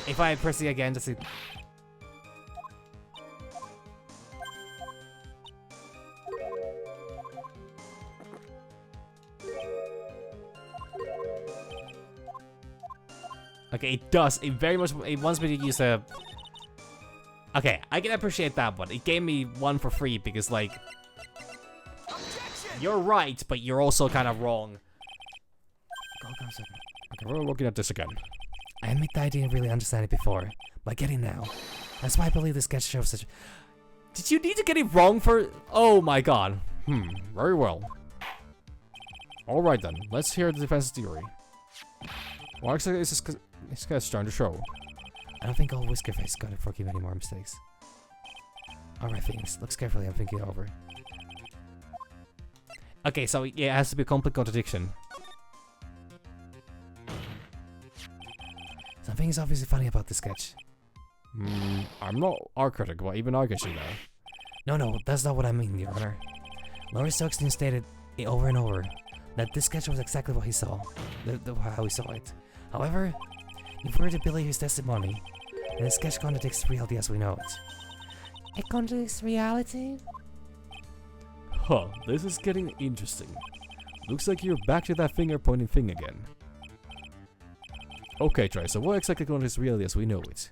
If I press it again, just... Okay, it does. It very much... It wants me to use a... Okay, I can appreciate that one. It gave me 1 for free because, like... Objection! You're right, but you're also kind of wrong. Okay, we're looking at this again. I admit that I didn't really understand it before, but I get it now. That's why I believe this sketch shows such... Did you need to get it wrong for... Oh my god. Very well. Alright then, let's hear the defense's theory. What exactly is this sketch trying to show? I don't think old Whiskerface is going to forgive any more mistakes. Alright, Phoenix, looks carefully, I'm thinking it over. Okay, so yeah, it has to be a complete contradiction. Something is obviously funny about this sketch. I'm not art critic, but even I can see that. No, that's not what I mean, Your Honor. Loris Stokeston stated it over and over that this sketch was exactly what he saw, how he saw it. However, if we were to believe his testimony, then the sketch contradicts reality as we know it. It contradicts reality? Huh, this is getting interesting. Looks like you're back to that finger pointing thing again. Okay, Trey, so what exactly contradicts reality as we know it?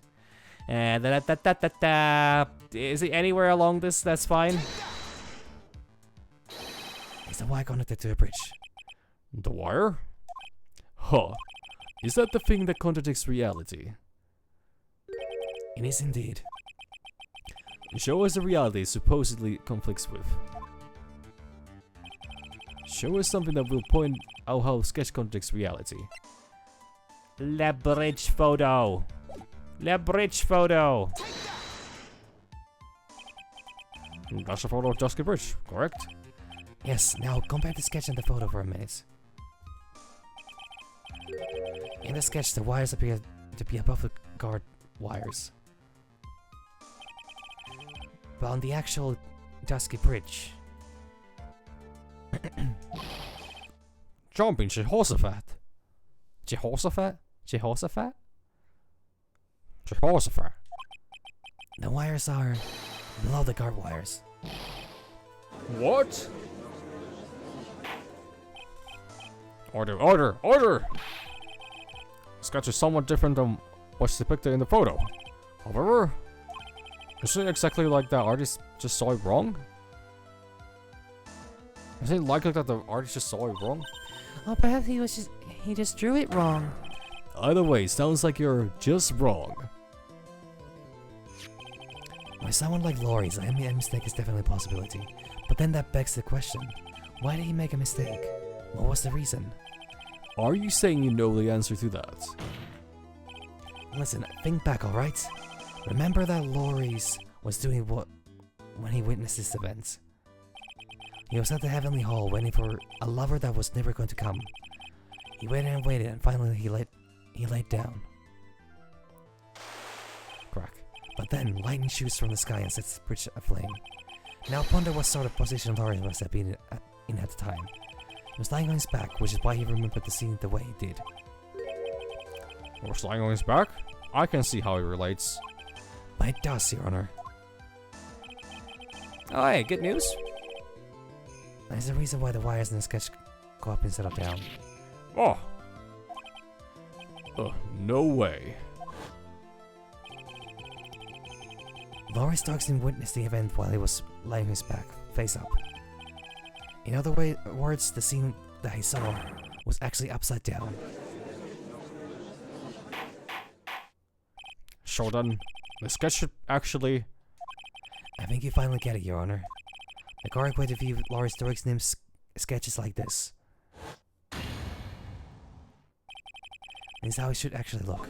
Is it anywhere along this? That's fine. Is the wire connected to a bridge? The wire? Huh. Is that the thing that contradicts reality? It is indeed. Show us the reality it supposedly conflicts with. Show us something that will point out how sketch contradicts reality. The bridge photo. The bridge photo. That's a photo of Dusky Bridge, correct? Yes, now compare the sketch and the photo for a minute. In the sketch, the wires appear to be above the guard wires. But on the actual dusky bridge. Jumping Jehoshaphat. Jehoshaphat? Jehoshaphat? Jehoshaphat. The wires are below the guard wires. What? Order, order, order! The sketch is somewhat different than what's depicted in the photo. However, isn't it exactly like the artist just saw it wrong? Is it likely that the artist just saw it wrong? Oh, perhaps he just drew it wrong. Either way, sounds like you're just wrong. With someone like Laurie's, a mistake is definitely a possibility. But then that begs the question, why did he make a mistake? What was the reason? Are you saying you know the answer to that? Listen, think back, alright? Remember that Laurie's was doing what when he witnessed this event? He was at the Heavenly Hall waiting for a lover that was never going to come. He waited and waited, and finally he laid down. Crack. But then lightning shoots from the sky and sets the bridge aflame. Now ponder what sort of position Laurie was in at the time. He was lying on his back, which is why he remembered the scene the way he did. He was lying on his back? I can see how it relates. But it does, Your Honor. Oh, hey, good news. There's a reason why the wires in the sketch go up instead of down. Oh! No way. Laurie Starkson witnessed the event while he was lying on his back, face up. In other words, the scene that he saw was actually upside down. So then, the sketch should actually... I think you finally get it, Your Honor. The correct way to view Laurie Starkson's sketch is like this. This is how it should actually look.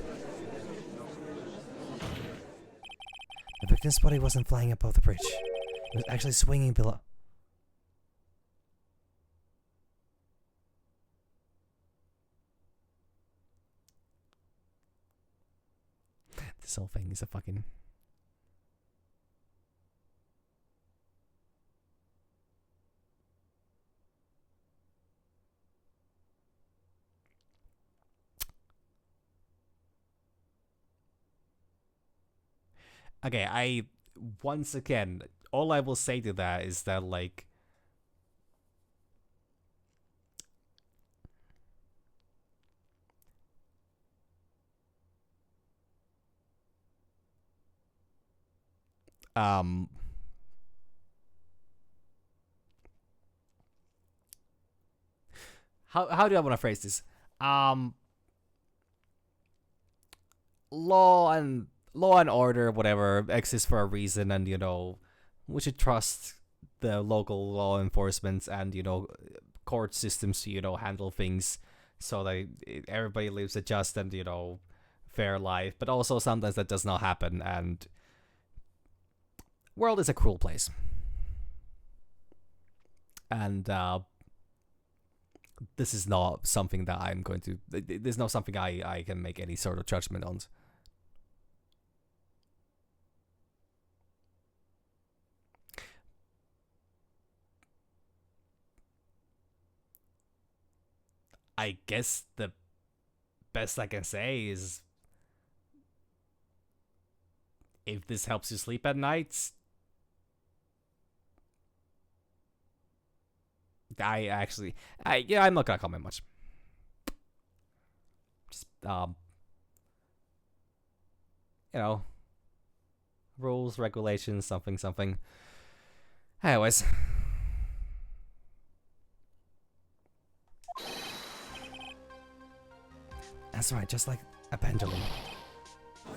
The victim's body wasn't flying above the bridge. It was actually swinging below. This whole thing is a fucking... Okay, once again, all I will say to that is that, like, how do I want to phrase this? Law and order, whatever, exists for a reason, and, you know, we should trust the local law enforcement and, you know, court systems to, you know, handle things so that everybody lives a just and, you know, fair life. But also sometimes that does not happen, and world is a cruel place. And this is not something that I'm going to... This is not something I can make any sort of judgment on. I guess the best I can say is, if this helps you sleep at night, I'm not gonna comment much. Just, you know, rules, regulations, something. Anyways. That's right, just like a pendulum.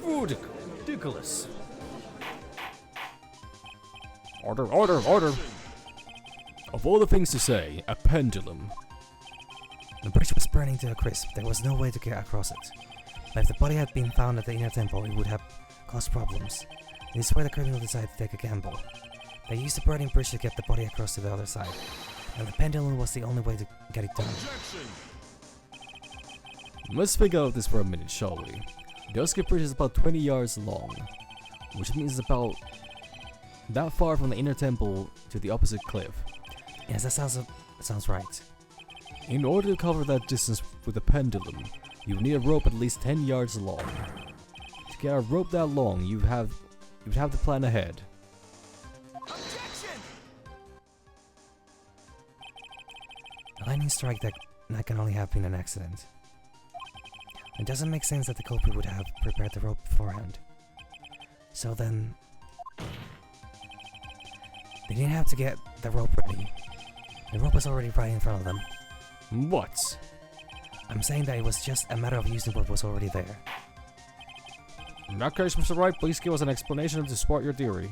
Ridiculous. Order, order, order! Of all the things to say, a pendulum. The bridge was burning to a crisp. There was no way to get across it. But if the body had been found at the inner temple, it would have caused problems. This is where the criminal decided to take a gamble. They used the burning bridge to get the body across to the other side. And the pendulum was the only way to get it done. Let's figure out this for a minute, shall we? The escape bridge is about 20 yards long, which means it's about that far from the inner temple to the opposite cliff. Yes, that sounds right. In order to cover that distance with a pendulum, you need a rope at least 10 yards long. To get a rope that long, you would have to plan ahead. Objection! A lightning strike that can only have been an accident. It doesn't make sense that the culprit would have prepared the rope beforehand. So then, they didn't have to get the rope ready. The rope was already right in front of them. What? I'm saying that it was just a matter of using what was already there. In that case, Mr. Wright, please give us an explanation to support your theory.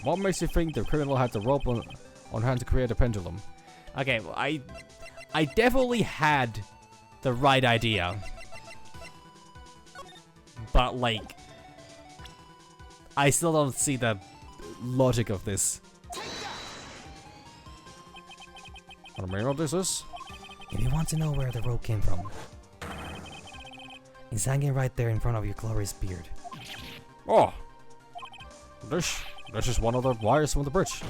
What makes you think the criminal had the rope on hand to create a pendulum? Okay, well, I definitely had the right idea. But, like, I still don't see the logic of this. What the meaning of this is? If you want to know where the rope came from, it's hanging right there in front of your glorious beard. Oh! This is one of the wires from the bridge.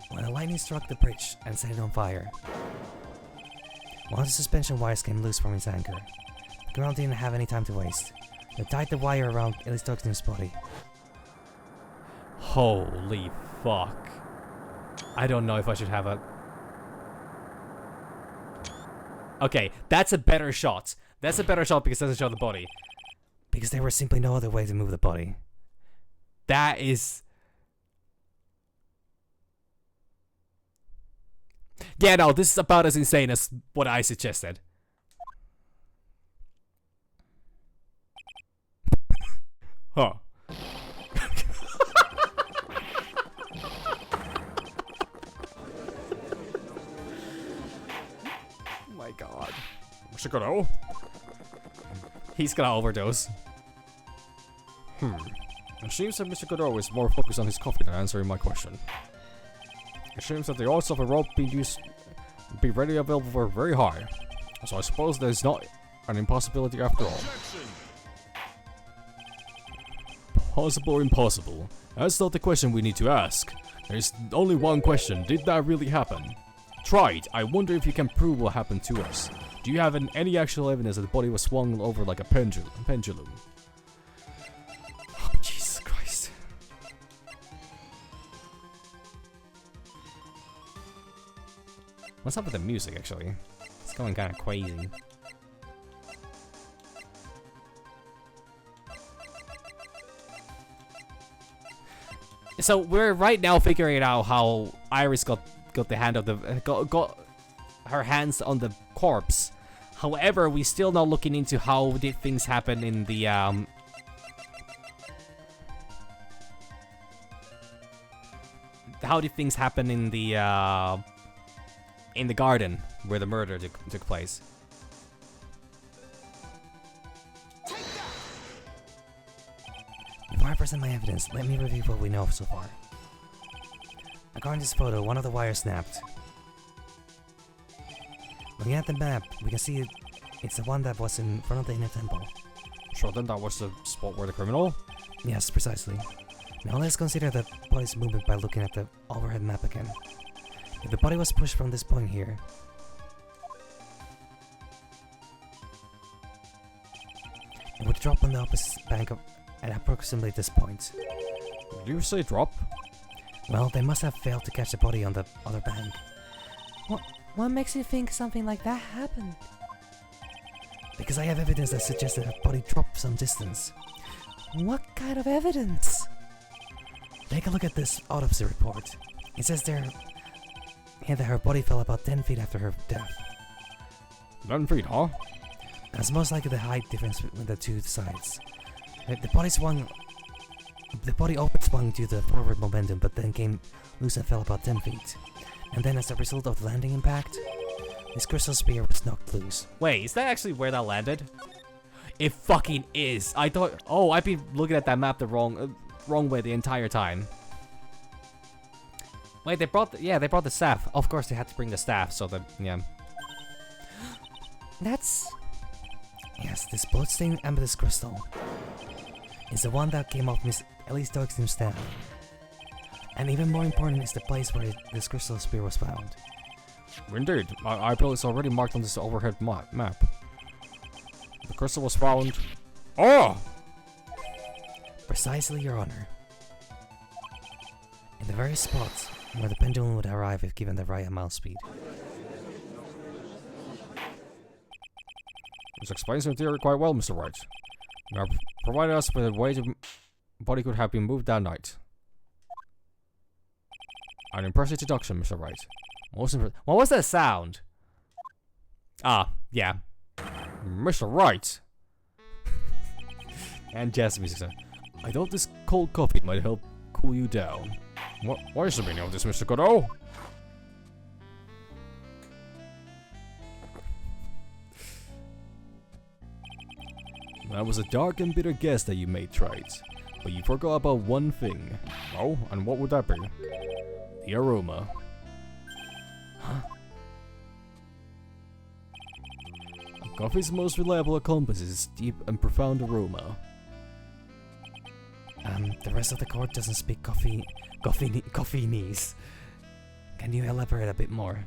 When the lightning struck the bridge and set it on fire, one of the suspension wires came loose from its anchor. The girl didn't have any time to waste. They tied the wire around Aristoxenes' body. Holy fuck. I don't know if I should have a... Okay, that's a better shot. That's a better shot because it doesn't show the body. Because there was simply no other way to move the body. That is... Yeah, no, this is about as insane as what I suggested. Huh. Oh my god. Mr. Godot? He's gonna overdose. It seems that Mr. Godot is more focused on his coffee than answering my question. It seems that the odds of a rope being readily available were very high. So I suppose there's not an impossibility after all. Possible or impossible? That's not the question we need to ask. There's only one question. Did that really happen? Tried. I wonder if you can prove what happened to us. Do you have any actual evidence that the body was swung over like a pendulum? Oh, Jesus Christ. What's up with the music, actually? It's going kind of crazy. So we're right now figuring out how Iris got the hand of the got her hands on the corpse. However, we still not looking into how did things happen in the how did things happen in the garden where the murder took place. Before I present my evidence, let me review what we know so far. According to this photo, one of the wires snapped. Looking at the map, we can see it's the one that was in front of the inner temple. So then that was the spot where the criminal? Yes, precisely. Now let's consider the body's movement by looking at the overhead map again. If the body was pushed from this point here, it would drop on the opposite bank at approximately this point. Did you say drop? Well, they must have failed to catch the body on the other bank. What makes you think something like that happened? Because I have evidence that suggests that her body dropped some distance. What kind of evidence? Take a look at this autopsy report. It says there that her body fell about 10 feet after her death. 10 feet, huh? That's most likely the height difference between the two sides. The body swung... The body open swung due to the forward momentum, but then came loose and fell about 10 feet. And then as a result of the landing impact, this crystal spear was knocked loose. Wait, is that actually where that landed? It fucking is. I thought... Oh, I've been looking at that map the wrong way the entire time. Wait, they brought the staff. Of course they had to bring the staff, so that... Yeah. That's Yes, this bloodstained amethyst crystal is the one that came off Miss Ellie's Darksteam staff. And even more important is the place where this crystal spear was found. Indeed, I believe it's already marked on this overhead map. The crystal was found. Oh! Precisely, Your Honor. In the very spot where the pendulum would arrive if given the right amount of speed. This explains your theory quite well, Mr. Wright. You have provided us with a way the body could have been moved that night. An impressive deduction, Mr. Wright. What was that sound? Ah, yeah. Mr. Wright! And jazz music. I thought this cold coffee might help cool you down. What is the meaning of this, Mr. Godot? That was a dark and bitter guess that you made, Wright. But you forgot about one thing. Oh, and what would that be? The aroma. Coffee's most reliable accomplice is its deep and profound aroma. The rest of the court doesn't speak coffee-nese. Can you elaborate a bit more?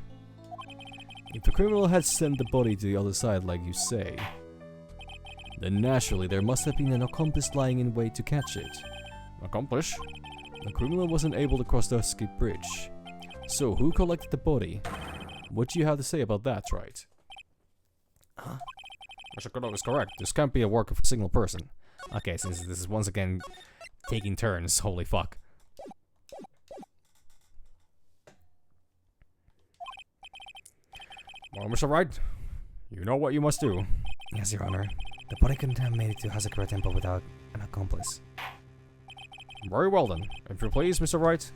If the criminal had sent the body to the other side like you say, then naturally there must have been an accomplice lying in wait to catch it. Accomplish? The criminal wasn't able to cross the escape bridge. So who collected the body? What do you have to say about that, Wright? Huh? Mr. Godot is correct. This can't be a work of a single person. Okay, since this is once again taking turns, holy fuck. Well, Mr. Wright, you know what you must do. Yes, Your Honor. The body couldn't have made it to Hazakura Temple without an accomplice. Very well then. If you please, Mr. Wright.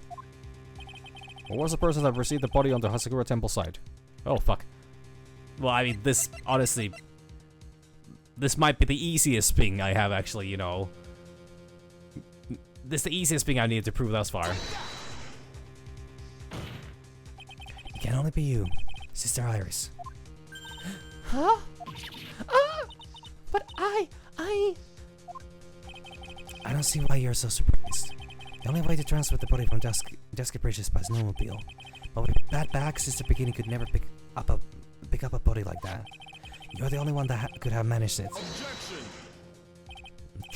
Who was the person that received the body on the Hasakura Temple site? Oh, fuck. Well, I mean, this, honestly, this might be the easiest thing I have actually, you know. This is the easiest thing I needed to prove thus far. It can only be you, Sister Iris. Huh? Ah! But I don't see why you're so surprised. The only way to transfer the body from Dusky Bridge is by snowmobile. But with bad back, Sister Bikini could never pick up a body like that. You're the only one that could have managed it.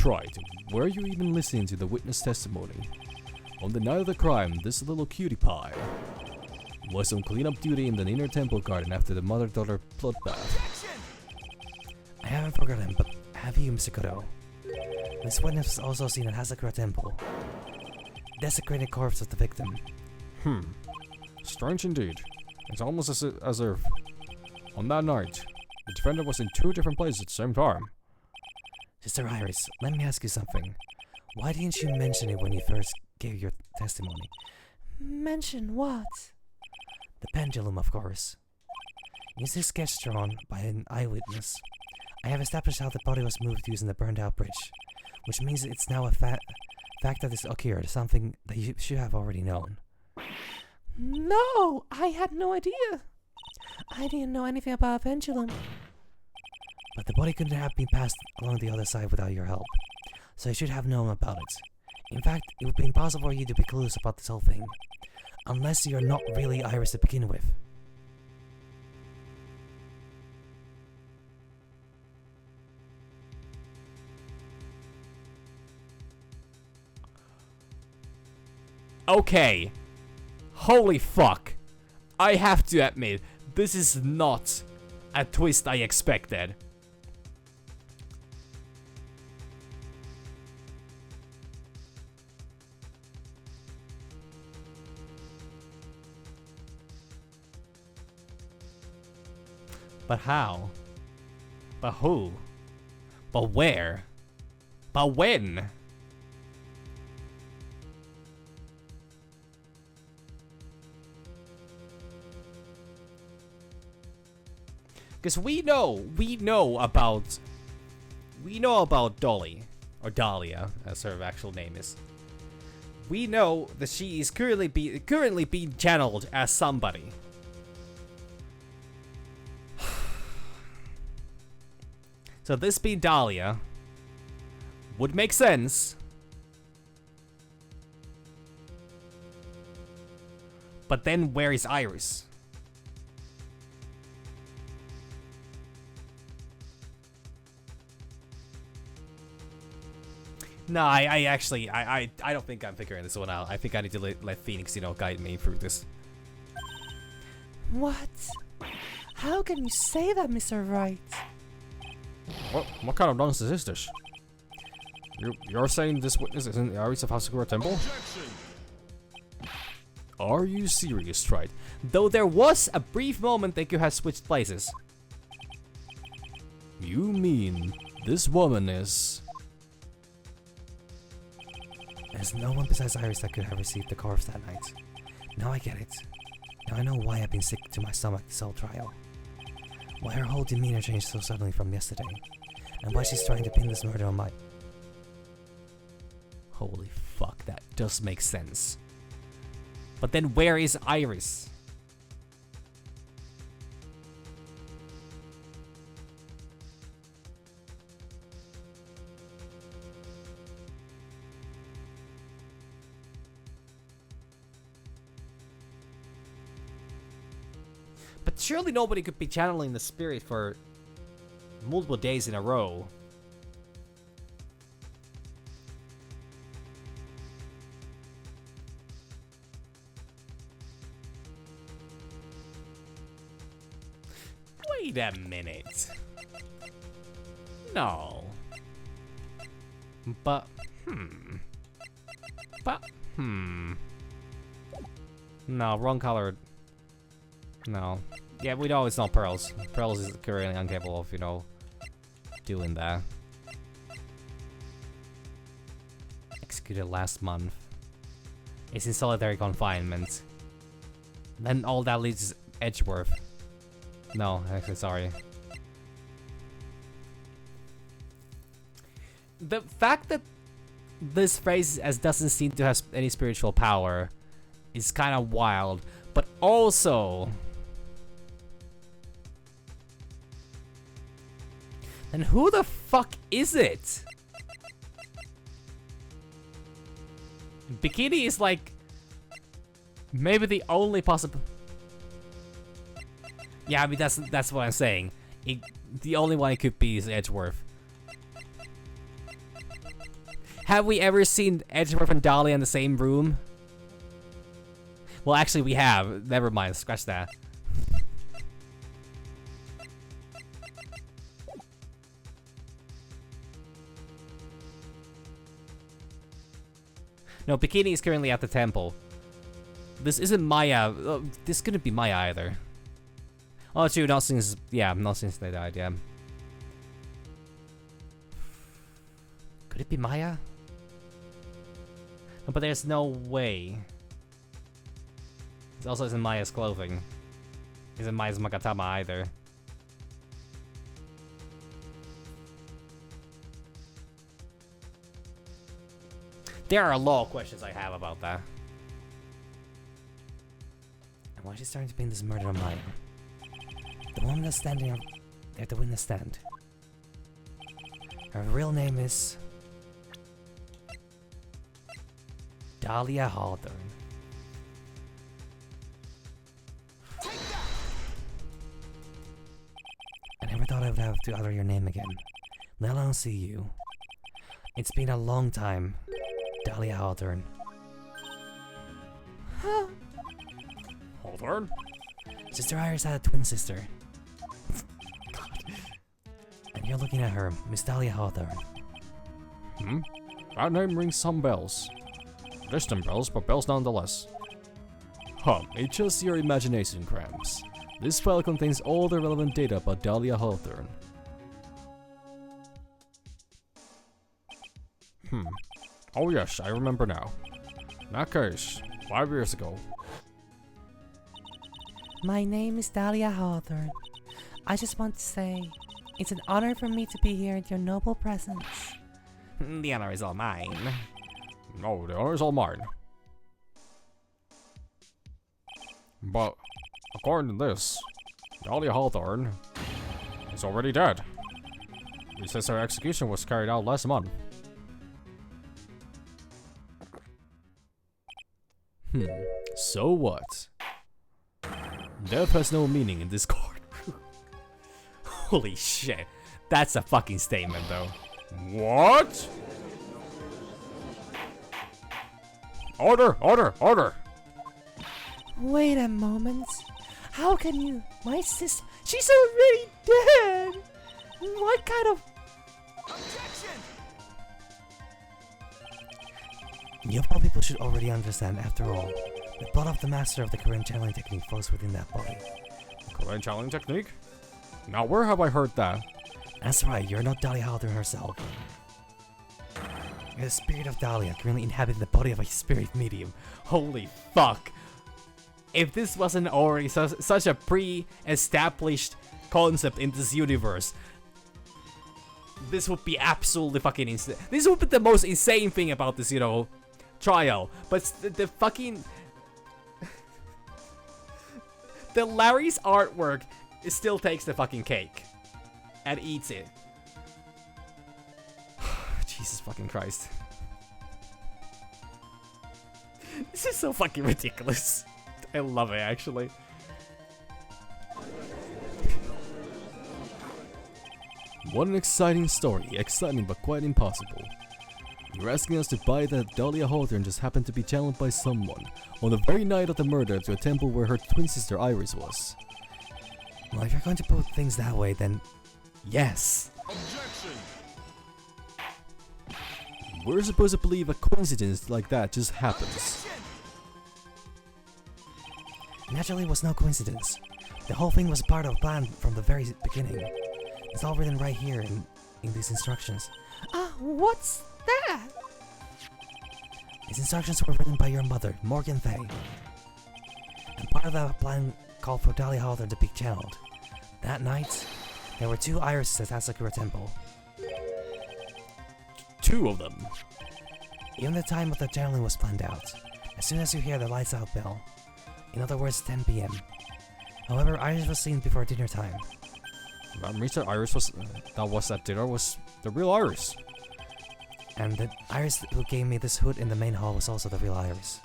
Wright, were you even listening to the witness testimony? On the night of the crime, this little cutie pie was on cleanup duty in the inner temple garden after the mother-daughter bloodbath. I haven't forgotten, but have you, Mr. Kodo? This witness was also seen at Hazakura Temple. Desecrated corpse of the victim. Strange indeed. It's almost as if, on that night, the defendant was in two different places at the same time. Sister Iris, let me ask you something. Why didn't you mention it when you first gave your testimony? mention what? The pendulum, of course. Is this sketch drawn by an eyewitness? I have established how the body was moved using the burned out bridge, which means it's now a fact that this occurred, something that you should have already known. No, I had no idea. I didn't know anything about a pendulum. But the body couldn't have been passed along the other side without your help, so you should have known about it. In fact, it would be impossible for you to be clueless about this whole thing, unless you're not really Iris to begin with. Okay. Holy fuck. I have to admit, this is not a twist I expected. But how? But who? But where? But when? Because we know about Dolly, or Dahlia, as her actual name is. We know that she is currently being channeled as somebody. So this being Dahlia would make sense. But then where is Iris? No, I actually, I don't think I'm figuring this one out. I think I need to let Phoenix, you know, guide me through this. What? How can you say that, Mr. Wright? What kind of nonsense is this? You're saying this witness isn't the Iris of Hasakura Temple? Are you serious, Wright? Though there was a brief moment they could have switched places. You mean this woman is... There's no one besides Iris that could have received the corpse that night. Now I get it. Now I know why I've been sick to my stomach this whole trial. Why her whole demeanor changed so suddenly from yesterday. And why she's trying to pin this murder on my... Holy fuck, that does make sense. But then where is Iris? But surely nobody could be channeling the spirit for multiple days in a row. Wait a minute. No. But, No, wrong color. No. Yeah, we know it's not Pearls. Pearls is currently incapable of, you know, doing that. Executed last month. It's in solitary confinement. Then all that leads is Edgeworth. No, actually, sorry. The fact that this phrase doesn't seem to have any spiritual power is kind of wild, but also... And who the fuck is it? Bikini is like... maybe the only possible... Yeah, I mean, that's what I'm saying. The only one it could be is Edgeworth. Have we ever seen Edgeworth and Dahlia in the same room? Well, actually, we have. Never mind, scratch that. No, Bikini is currently at the temple. This isn't Maya. This couldn't be Maya either. Oh, true, not since... yeah, not since they died, yeah. Could it be Maya? No, but there's no way. It also isn't Maya's clothing. Isn't Maya's Magatama either. There are a lot of questions I have about that. And why is she starting to pin this murder on Maya? The woman that's standing there to win the stand. Her real name is... Dahlia Hawthorne. I never thought I would have to utter your name again, let alone see you. It's been a long time, Dahlia Hawthorne. Hawthorne? Sister Iris had a twin sister. And you're looking at her, Miss Dahlia Hawthorne. That name rings some bells. Distant bells, but bells nonetheless. It's just your imagination, Cramps. This file contains all the relevant data about Dahlia Hawthorne. Oh yes, I remember now. In that case, 5 years ago. My name is Dahlia Hawthorne. I just want to say, it's an honor for me to be here in your noble presence. The honor is all mine. No, the honor's all mine. But, according to this, Dahlia Hawthorne is already dead. It says her execution was carried out last month. So what? Death has no meaning in this court. Holy shit. That's a fucking statement, though. What? Order! Order! Order! Wait a moment. How can you? My sister. She's already dead! What kind of. Objection! You of all people should already understand, after all, the blood of the master of the Korean channeling technique flows within that body. Korean channeling technique? Now, where have I heard that? That's right, you're not Dahlia Haldor herself. You're the spirit of Dahlia, currently inhabiting the body of a spirit medium. Holy fuck. If this wasn't already such a pre-established concept in this universe, this would be absolutely fucking insane. This would be the most insane thing about this, you know, trial. But the fucking... the Larry's artwork still takes the fucking cake. And eats it. Jesus fucking Christ. This is so fucking ridiculous. I love it, actually. What an exciting story. Exciting but quite impossible. You're asking us to buy that Dahlia Hawthorne just happened to be channeled by someone on the very night of the murder to a temple where her twin sister Iris was. Well, if you're going to put things that way, then yes. Objection! We're supposed to believe a coincidence like that just happens. Naturally, it was no coincidence. The whole thing was part of a plan from the very beginning. It's all written right here in these instructions. What's that? These instructions were written by your mother, Morgan Thay. And part of that plan called for Dahlia Hawthorne to be channeled. That night, there were 2 irises at Asakura Temple. 2 of them. Even the time of the channeling was planned out. As soon as you hear the lights out bell. In other words, 10 p.m. However, Iris was seen before dinner time. That means that Iris was... that dinner was the real Iris. And the Iris who gave me this hood in the main hall was also the real Iris.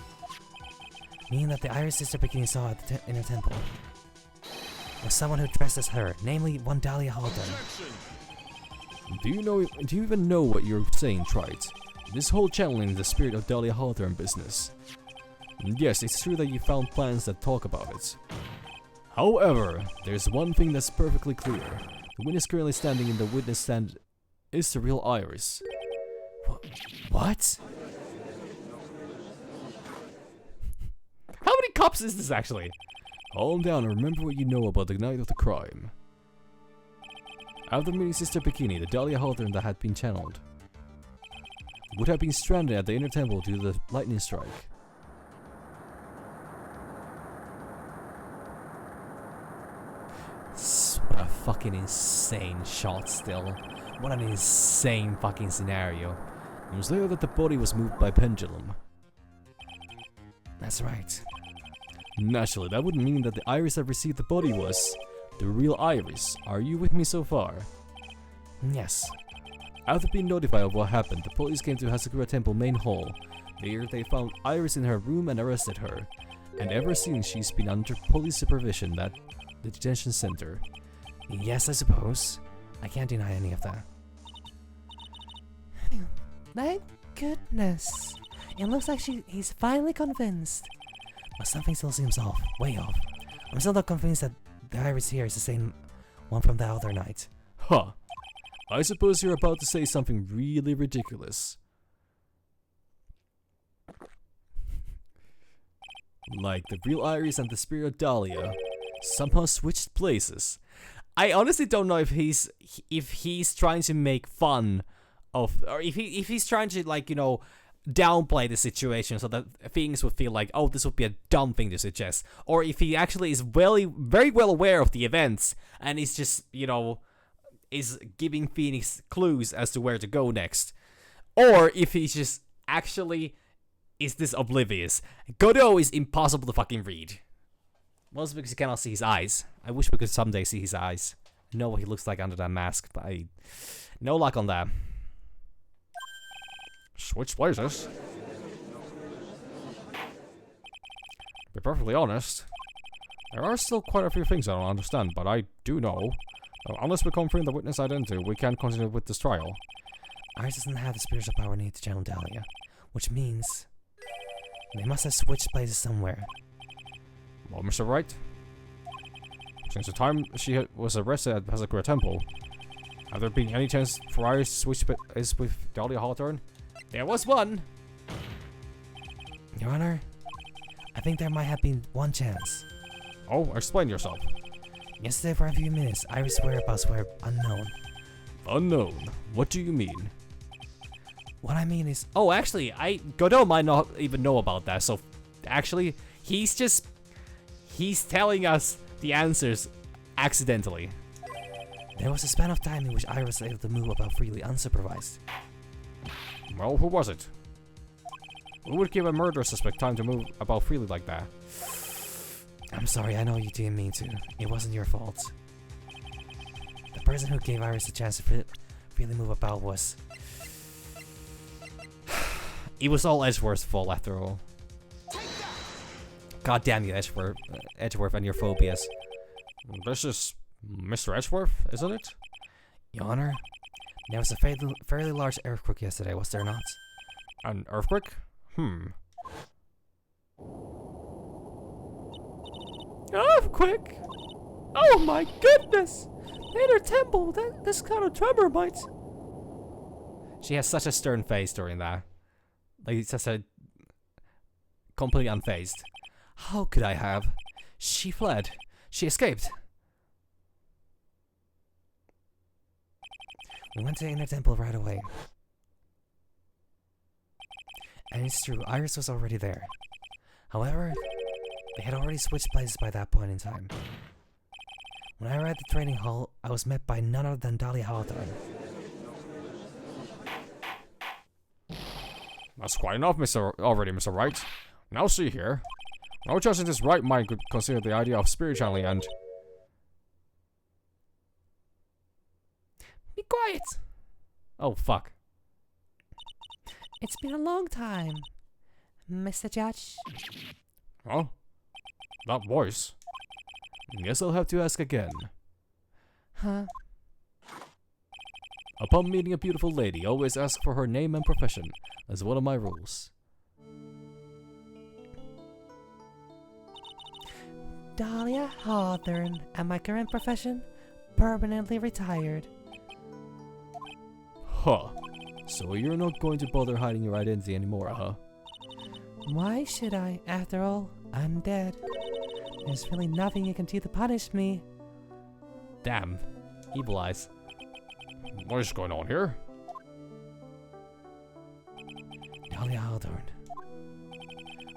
Meaning that the Iris Sister Bikini saw at the inner temple was someone who dressed as her, namely one Dahlia Hawthorne. Do you even know what you're saying, Wright? This whole channeling is the spirit of Dahlia Hawthorne business. Yes, it's true that you found plans that talk about it. However, there's one thing that's perfectly clear. The witness currently standing in the witness stand is the real Iris. What? How many cops is this actually? Calm down and remember what you know about the night of the crime. After meeting Sister Bikini, the Dahlia Hawthorne that had been channeled would have been stranded at the inner temple due to the lightning strike. What a fucking insane shot still. What an insane fucking scenario. It was there that the body was moved by pendulum. That's right. Naturally, that would mean that the Iris that received the body was the real Iris. Are you with me so far? Yes. After being notified of what happened, the police came to Hasakura Temple main hall. There they found Iris in her room and arrested her. And ever since, she's been under police supervision at the detention center. Yes, I suppose. I can't deny any of that. Thank goodness. It looks like he's finally convinced. But something still seems off. Way off. I'm still not convinced that the Iris here is the same one from the other night. Huh. I suppose you're about to say something really ridiculous. Like the real Iris and the spirit of Dahlia somehow switched places. I honestly don't know if he's trying to make fun of, or if he's trying to, like, you know, downplay the situation so that things would feel like, oh, this would be a dumb thing to suggest, or if he actually is very well aware of the events and is just, you know, is giving Phoenix clues as to where to go next, or if he's just actually is this oblivious. Godot is impossible to fucking read. Mostly because you cannot see his eyes. I wish we could someday see his eyes know what he looks like under that mask, but no luck on that. Switch places? To be perfectly honest, there are still quite a few things I don't understand, but I do know that unless we confirm the witness identity, we can't continue with this trial. Iris doesn't have the spiritual power needed to channel Dahlia, which means they must have switched places somewhere. Well, Mr. Wright, since the time she was arrested at Hazakura Temple, have there been any chance for Iris to switch places with Dahlia Hawthorne? There was one. Your Honor, I think there might have been one chance. Oh, explain yourself. Yesterday for a few minutes, Iris' whereabouts were unknown. Unknown? What do you mean? What I mean is, Oh, actually, Godot might not even know about that. So, actually, he's telling us the answers accidentally. there was a span of time in which Iris was able to move about freely unsupervised. Well, who was it? Who would give a murder suspect time to move about freely like that? I'm sorry, I know you didn't mean to. It wasn't your fault. The person who gave Iris a chance to freely move about was... It was all Edgeworth's fault after all. God damn you, Edgeworth and your phobias. This is Mr. Edgeworth, isn't it? Your Honor, there was a fairly large earthquake yesterday, was there not? An earthquake? Earthquake! Oh my goodness! Inner temple, this kind of tremor might... She has such a stern face during that. Like, it's just a... completely unfazed. How could I have? She fled. She escaped. We went to the inner temple right away. And it's true, Iris was already there. However, they had already switched places by that point in time. When I arrived at the training hall, I was met by none other than Dahlia Hawthorne. That's quite enough, Mr. Wright. Now see here. No judge in his right mind could consider the idea of spirit channeling and... Be quiet! Oh, fuck. It's been a long time, Mr. Judge. Huh? That voice? Guess I'll have to ask again. Huh? Upon meeting a beautiful lady, always ask for her name and profession. That's one of my rules. Dahlia Hawthorne, and my current profession? Permanently retired. Huh. So you're not going to bother hiding your identity anymore, huh? Why should I? After all, I'm dead. There's really nothing you can do to punish me. Damn. Evil eyes. What is going on here? Dahlia Hawthorne.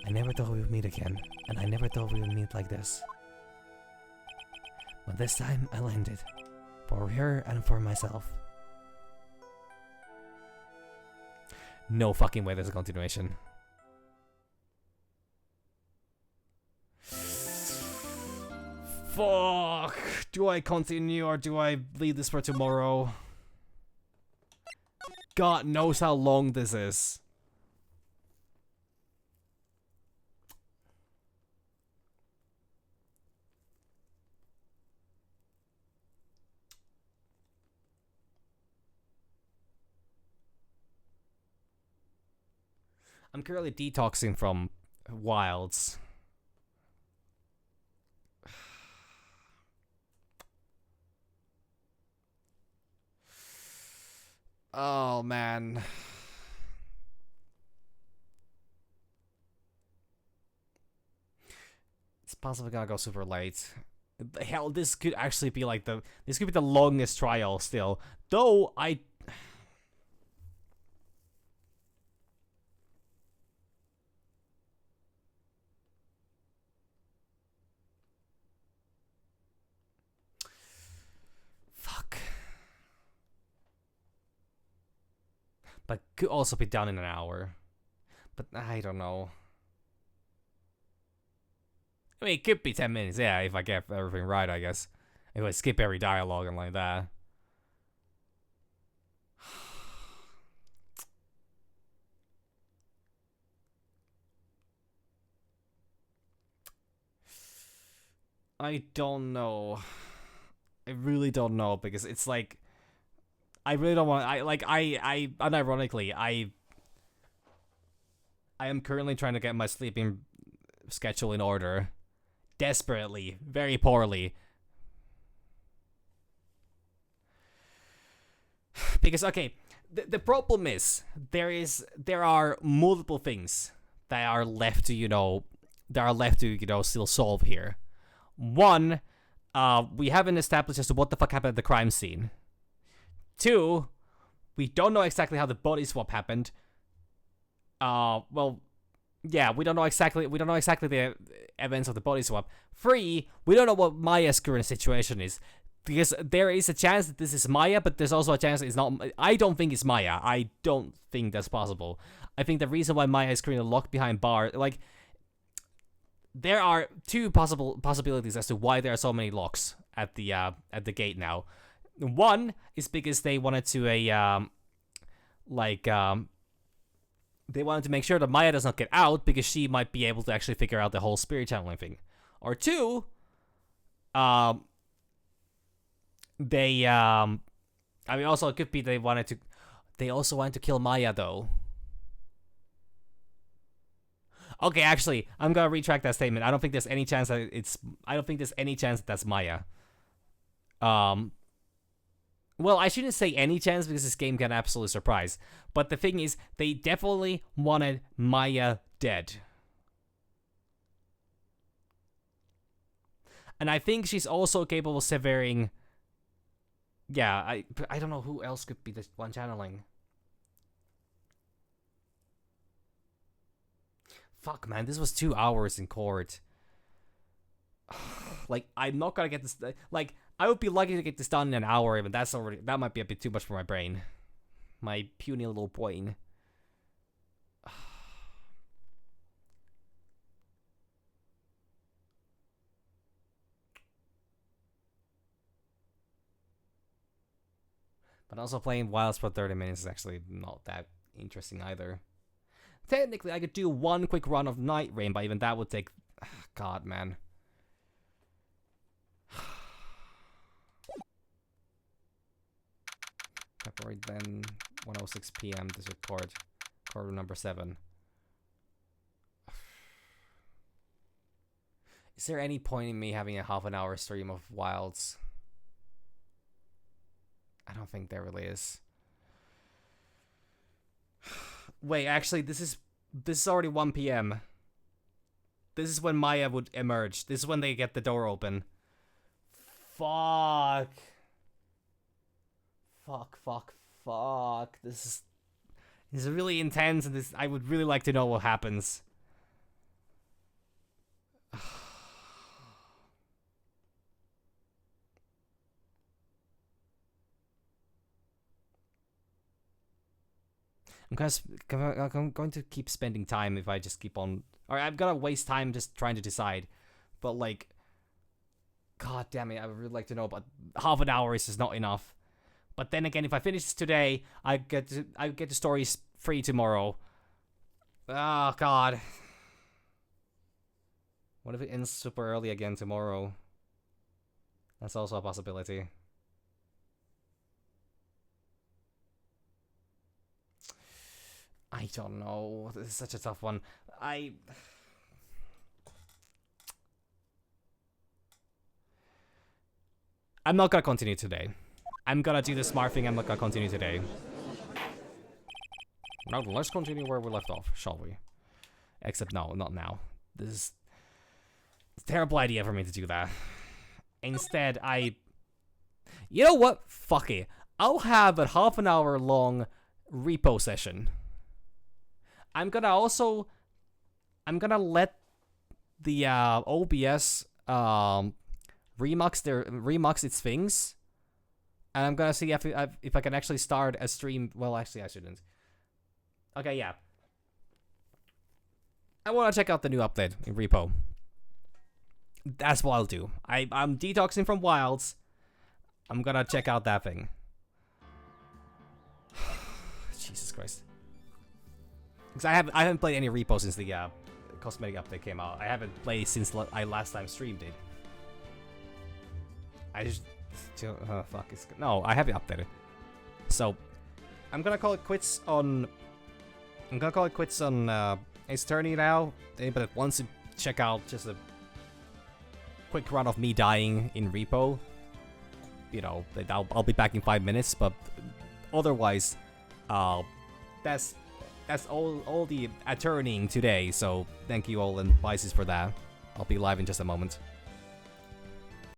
I never thought we would meet again, and I never thought we would meet like this. But this time, I'll end it. For her and for myself. No fucking way there's a continuation. Fuck! Do I continue or do I leave this for tomorrow? God knows how long this is. I'm currently detoxing from Wilds. Oh man. It's possibly gonna go super late. Hell, this could actually be like this could be the longest trial still. Though I fuck. But could also be done in an hour. But I don't know. I mean, it could be 10 minutes, yeah, if I get everything right, I guess. if I skip every dialogue and like that. I don't know. I really don't know, because it's like I really don't want. I unironically, I am currently trying to get my sleeping schedule in order, desperately, very poorly. Because okay, the problem is there are multiple things that are left to still solve here. One, we haven't established as to what the fuck happened at the crime scene. Two, we don't know exactly how the body swap happened. Well, yeah, we don't know exactly the events of the body swap. Three, we don't know what Maya's current situation is. Because there is a chance that this is Maya, but there's also a chance it's not. I don't think it's Maya. I don't think that's possible. I think the reason why Maya is currently locked behind bars, like, there are two possibilities as to why there are so many locks at the gate now. One is because they wanted to they wanted to make sure that Maya does not get out, because she might be able to actually figure out the whole spirit channeling thing. Or two, they also it could be they also wanted to kill Maya though. Okay, actually, I'm gonna retract that statement. I don't think there's any chance that that's Maya. Well, I shouldn't say any chance, because this game can absolutely surprise. But the thing is, they definitely wanted Maya dead. And I think she's also capable of severing. Yeah, I don't know who else could be this one channeling. Fuck, man, this was 2 hours in court. Like, I'm not gonna get this. Like, I would be lucky to get this done in an hour, even that might be a bit too much for my brain. My puny little brain. But also playing Wilds for 30 minutes is actually not that interesting either. Technically, I could do one quick run of Night Rain, but even that would take... God, man. February then, 1:06 p.m. This record number 7. Is there any point in me having a half an hour stream of Wilds? I don't think there really is. Wait, actually, this is already 1 p.m. This is when Maya would emerge. This is when they get the door open. Fuck. This is really intense, and I would really like to know what happens. I'm going to keep spending time if I just keep on... Or I'm gonna waste time just trying to decide. But, like... God damn it, I would really like to know, but half an hour is just not enough. But then again, if I finish this today, I get the stories free tomorrow. Oh, God. What if it ends super early again tomorrow? That's also a possibility. I don't know. This is such a tough one. I'm not gonna continue today. I'm gonna do the smart thing. I'm not gonna continue today. Now let's continue where we left off, shall we? Except no, not now. This is a terrible idea for me to do that. Instead, you know what? Fuck it. I'll have a half an hour long repo session. I'm gonna let the OBS remux its things, and I'm gonna see if I can actually start a stream. Well, actually, I shouldn't. Okay, yeah. I want to check out the new update in repo. That's what I'll do. I'm detoxing from Wilds. I'm gonna check out that thing. Jesus Christ. Because I haven't played any repo since the cosmetic update came out. I haven't played since I last time streamed it. I just fuck. No, I have it updated. So I'm gonna call it quits on. Ace Attorney now. Anybody that wants to check out just a quick run of me dying in repo, you know, I'll be back in 5 minutes. But otherwise, that's all the attorneying today. So thank you all and Pisces for that. I'll be live in just a moment.